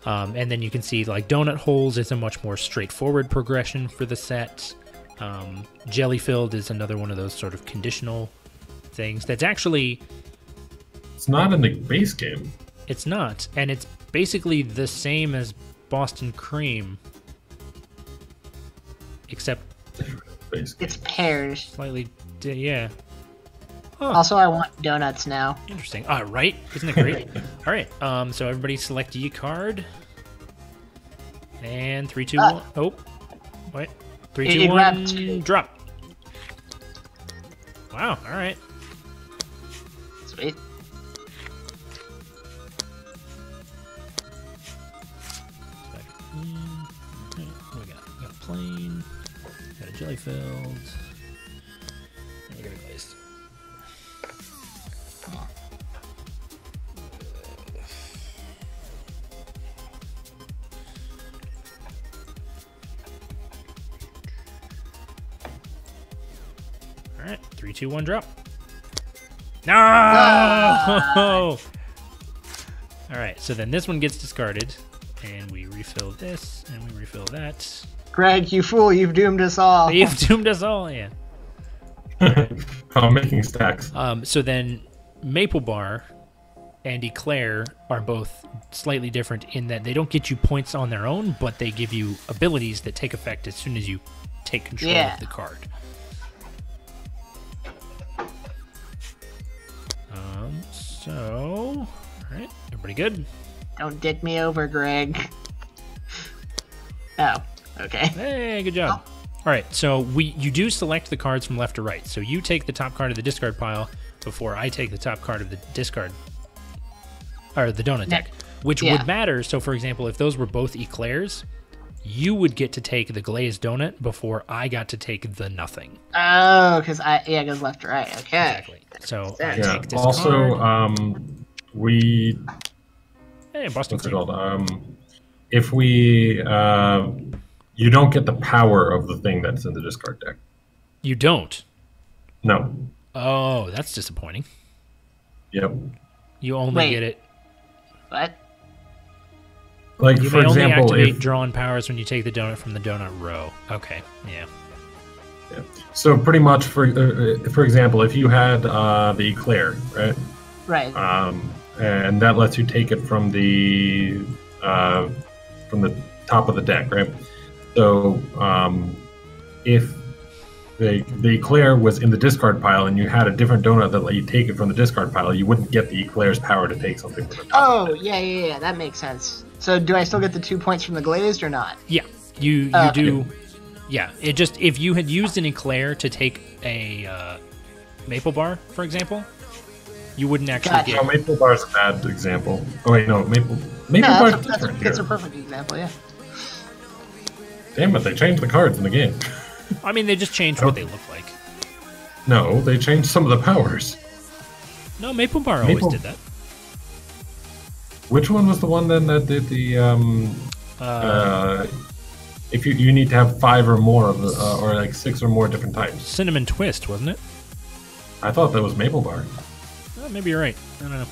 And then you can see like donut holes is a much more straightforward progression for the set. Jelly filled is another one of those sort of conditional things. That's actually It's not in the base game. it's not, and it's basically the same as Boston cream, except Base game. It's pairs. slightly, yeah. Also, I want donuts now. Interesting. All right, isn't it great? All right. So everybody select your card. And 3, 2, 1. Oh, wait. 3, 2, It 1. wrapped. Drop. Wow. All right. Sweet. What we got? We got a plain. Got a jelly filled. And we got a glazed. All right, 3, 2, 1, drop. No! All right, so then this one gets discarded, and we refill this, and we refill that. Greg, you fool, you've doomed us all. You've doomed us all, yeah. I'm making stacks. So then Maple Bar and Eclair are both slightly different in that they don't get you points on their own, but they give you abilities that take effect as soon as you take control of the card. So Pretty good. Don't dick me over, Greg. Oh, okay. Hey, good job. Oh. All right, so you do select the cards from left to right. So you take the top card of the discard pile before I take the top card of the discard, or the donut deck, which would matter. So, for example, if those were both eclairs, you would get to take the glazed donut before I got to take the nothing. Oh, because it goes left to right. Okay. Exactly. So I Yeah. take this Also, card. Hey, Boston what's it Cream. called? If we, you don't get the power of the thing that's in the discard deck. You don't. No. Oh, that's disappointing. Yep. You only Wait. get it. What? Like, You for may only example, activate if, drawn powers when you take the donut from the donut row. Okay, yeah. yeah. So pretty much, for example, if you had the eclair, right? Right. And that lets you take it from the top of the deck, right? So if the eclair was in the discard pile and you had a different donut that let you take it from the discard pile, you wouldn't get the eclair's power to take something from the top. Oh, yeah, that makes sense. So do I still get the 2 points from the glazed or not? Yeah, you Okay. do. Yeah, it just, if you had used an eclair to take a maple bar, for example, you wouldn't actually Gotcha. No, get. Maple Bar's a bad example. Oh wait, no, Maple No, Bar's that's different a here. perfect example, yeah. Damn it, they changed the cards in the game. I mean, they just changed what they look like. No, they changed some of the powers. No, maple bar always Maple- did that. Which one was the one then that did the if you need to have 5 or more of the or like 6 or more different types. Cinnamon twist, wasn't it? I thought that was Maple Bar. Oh, maybe you're right. I don't know.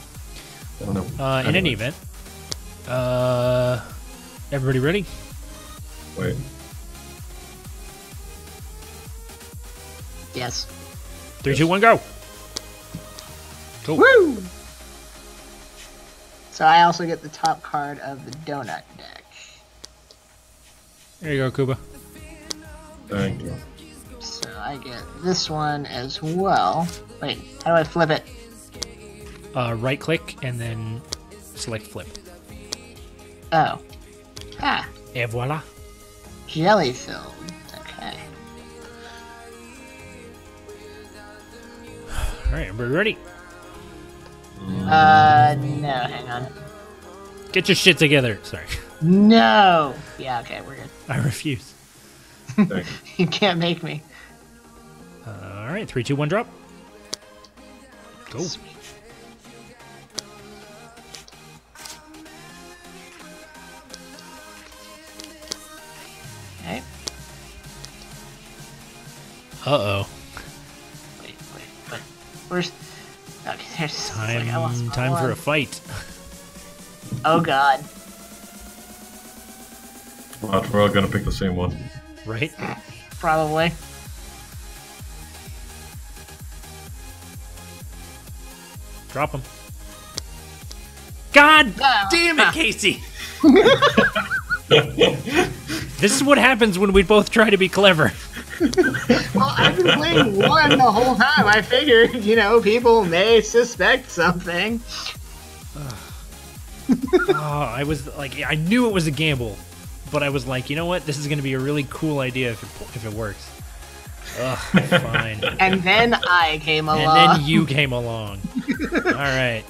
I don't know. In any event, everybody ready? Wait. Yes. 3, 2, 1, go. Cool. Woo! So I also get the top card of the donut deck. There you go, Kuba. Thank you. So I get this one as well. Wait, how do I flip it? Right click and then select flip. Oh. Ah, Et voila. jelly filled. Okay. All right, everybody ready? No, hang on. Get your shit together. Sorry, No! Yeah, okay, we're good. I refuse. Thank you. You can't make me. All right, 3, 2, 1, drop. Go. Sweet. Okay. Uh-oh. Wait. Where's... Okay, there's... like, I lost my Time for a one. fight. Oh, God. Watch, we're all gonna pick the same one. Right? Probably. Drop him. God Ah. damn it, Casey! This is what happens when we both try to be clever. Well, I've been playing one the whole time. I figured, people may suspect something. Oh, I was like, I knew it was a gamble, but I was like, you know what? This is going to be a really cool idea if it works. Ugh, fine. And then I came along. And then you came along. All right.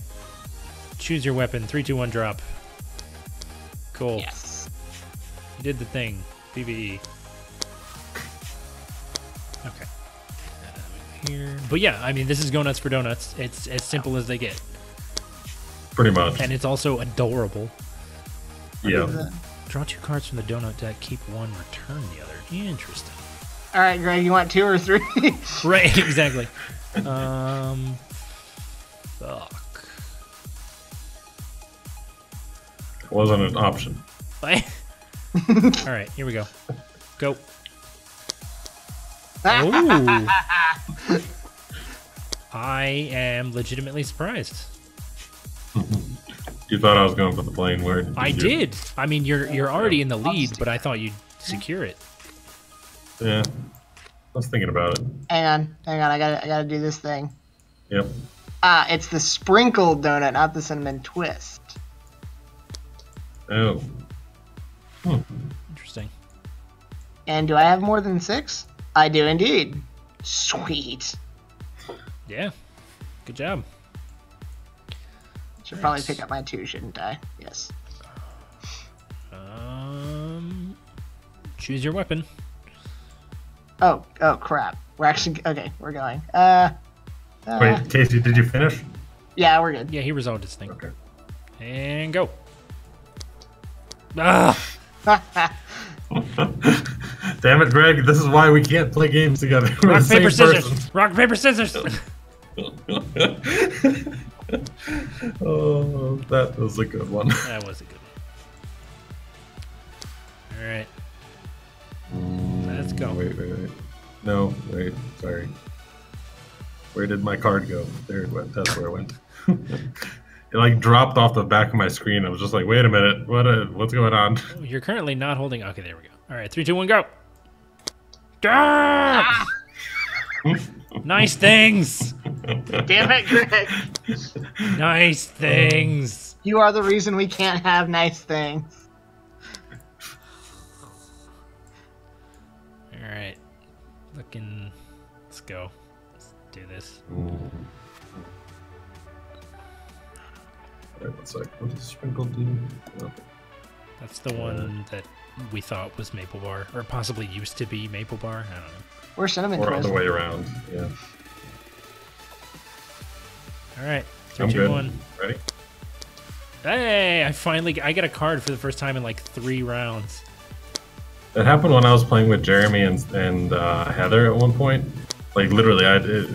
Choose your weapon. 3, 2, 1, drop. Cool. Yes. You did the thing. PvE. Okay. Here. But yeah, I mean, this is Go Nuts for Donuts. It's as simple as they get. Pretty much. And it's also adorable. Yeah. Draw 2 cards from the donut deck, keep 1, return the other. Interesting. All right, Greg, you want 2 or 3? Right, exactly. Fuck. Wasn't an option. Bye. All right, here we go. Go. Oh. I am legitimately surprised. You thought I was going for the plain word. I you? did. I mean, you're already in the lead, but I thought you'd secure it. Yeah. I was thinking about it. Hang on. I gotta do this thing. Yep. It's the sprinkled donut, not the cinnamon twist. Oh. Hmm. Interesting. And do I have more than 6? I do indeed. Sweet. Yeah. Good job. Should probably pick up my 2, shouldn't I? Yes. Choose your weapon. Oh crap. We're actually okay. We're going. Wait, Casey, did you finish? Yeah, we're good. Yeah, he resolved his thing. Okay. And go. Ah! Damn it, Greg! This is why we can't play games together. We're Rock, the same paper, scissors. person. Rock, paper, scissors. Oh, that was a good one. That was a good one. All right. Let's go. Wait. No, wait. Sorry. Where did my card go? There it went. That's where it went. It like dropped off the back of my screen. I was just like, wait a minute. What's going on? You're currently not holding. Okay, there we go. All right, 3, 2, 1, go. Ah! Nice things. Damn it, Greg. Nice things. You are the reason we can't have nice things. All right. Let's go. Let's do this. Wait one sec. What does sprinkle do? Okay. That's the one that we thought was Maple Bar, or possibly used to be Maple Bar. I don't know. Or cinnamon Or twist. other way around. Yeah. All right. 3, I'm 2, good. 1. Ready? Hey! I got a card for the first time in like 3 rounds. It happened when I was playing with Jeremy and Heather at one point. Like literally,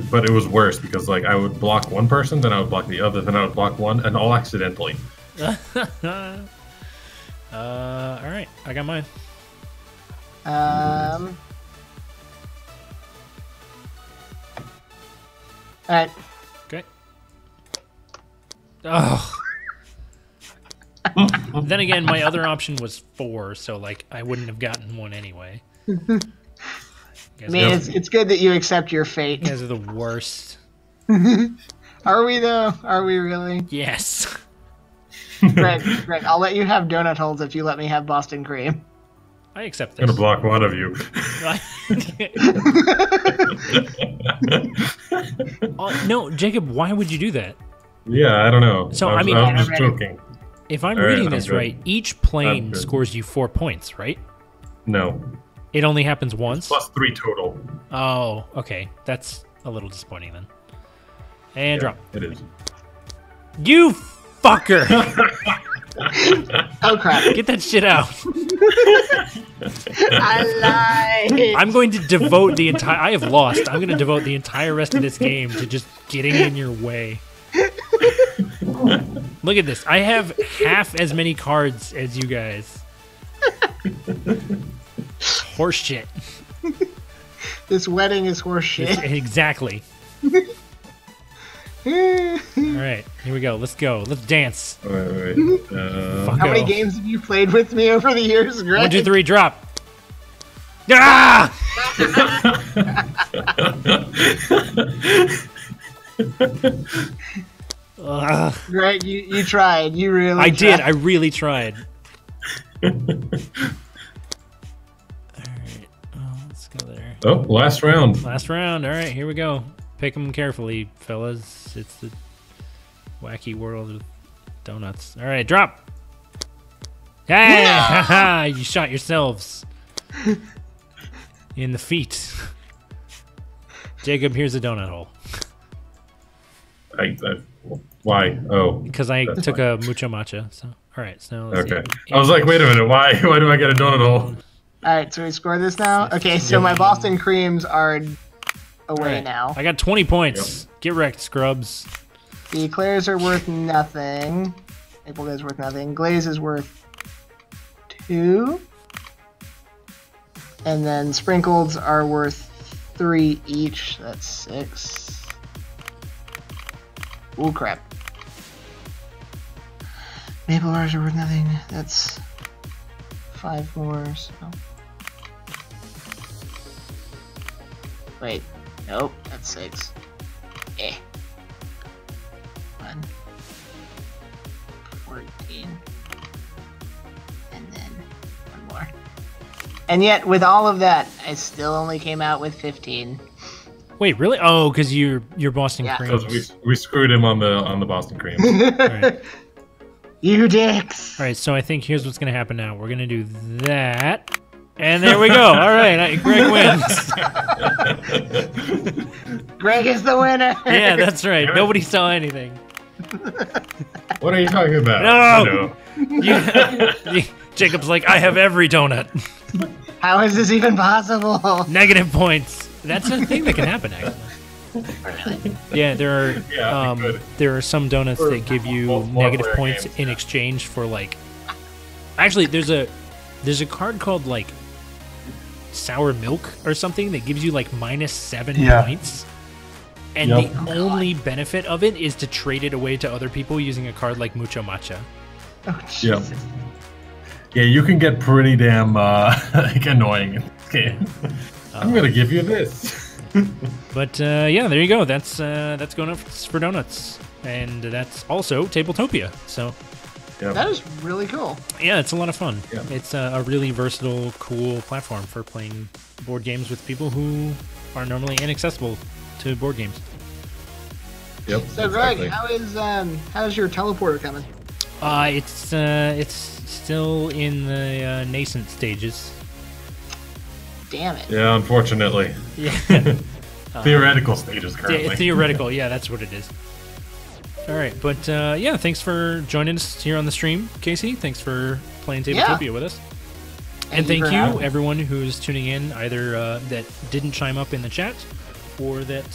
but it was worse because like I would block one person, then I would block the other, then I would block one, and all accidentally. All right, I got mine. All right. Okay. Oh. Then again, my other option was 4, so like I wouldn't have gotten one anyway. I mean, it's good that you accept your fate. You guys are the worst. Are we though? Are we really? Yes. Greg, I'll let you have donut holes if you let me have Boston cream. I accept I'm this. gonna block one of you. No, Jacob, why would you do that? Yeah, I don't know. So, I I mean- was just joking. If I'm All right, reading I'm this good. right, each I'm plane good. scores you 4 points, right? No, It only happens once? plus 3 total. Oh, okay. That's a little disappointing then. And Yeah, drop. it is. You fucker! Oh crap! Get that shit out. I lied. I'm going to devote the entire... I have lost. I'm going to devote the entire rest of this game to just getting in your way. Look at this. I have half as many cards as you guys. Horse shit. This wedding is horse shit. Exactly. Alright, here we go. Let's go. Let's dance. Wait. Fuck How many go. games have you played with me over the years, Greg? 1, 2, 3, drop. Ah! Ugh. Greg, you tried. You really I did. tried. I really tried. Alright. Let's go there. Oh, last round. Last round. Alright, here we go. Pick them carefully, fellas. It's the wacky world of donuts. Alright, drop. Hey! Haha! You shot yourselves in the feet. Jacob, here's a donut hole. Why? Oh, Because I That's took fine. a mucho matcha. So, alright, so now let's okay. see. I was like, wait a minute. Why do I get a donut hole? All right, so we score this now. Okay, so my Boston creams are away Alright, now. I got 20 points. Get wrecked, scrubs. The eclairs are worth nothing. Maple Glaze is worth nothing. Glaze is worth 2. And then sprinkleds are worth 3 each. That's 6. Ooh, crap. Maple bars are worth nothing. That's 5 more. So. Wait. Nope. That's 6. Eh. 1. 14. And yet, with all of that, I still only came out with 15. Wait, really? Oh, because you're Boston Yeah. Creams. Because we screwed him on the Boston Creams. Right. You dicks. All right, so I think here's what's going to happen now. We're going to do that. And there we go. All right, Greg wins. Greg is the winner. Yeah, that's right. Nobody saw anything. What are you talking about? No! Jacob's like, I have every donut. How is this even possible? Negative points. That's a thing that can happen, actually. Yeah, there are some donuts that give you negative points games, in exchange for like. Actually, there's a card called like sour milk or something that gives you like -7 points. And Yep. the only benefit of it is to trade it away to other people using a card like Mucho Matcha. Oh, Yep. Jesus. Yeah, you can get pretty damn like annoying in this game. I'm gonna give you this. But yeah, there you go. That's going up for donuts, and that's also Tabletopia. So Yep. That is really cool. yeah, it's a lot of fun. Yeah. It's a really versatile, cool platform for playing board games with people who are normally inaccessible to board games. Yep. So, Greg, exactly. how's your teleporter coming? It's still in the nascent stages. Damn it. Yeah, unfortunately. Yeah. Theoretical stages currently. Theoretical, yeah, that's what it is. All right, but yeah, thanks for joining us here on the stream, Casey. Thanks for playing Tabletopia with us. And thank for you, having me. everyone who's tuning in, either that didn't chime up in the chat or that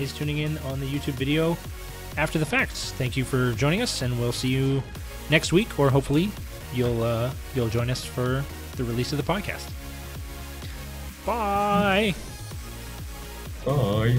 is tuning in on the YouTube video after the fact. Thank you for joining us, and we'll see you next week, or hopefully you'll join us for the release of the podcast. Bye. Bye.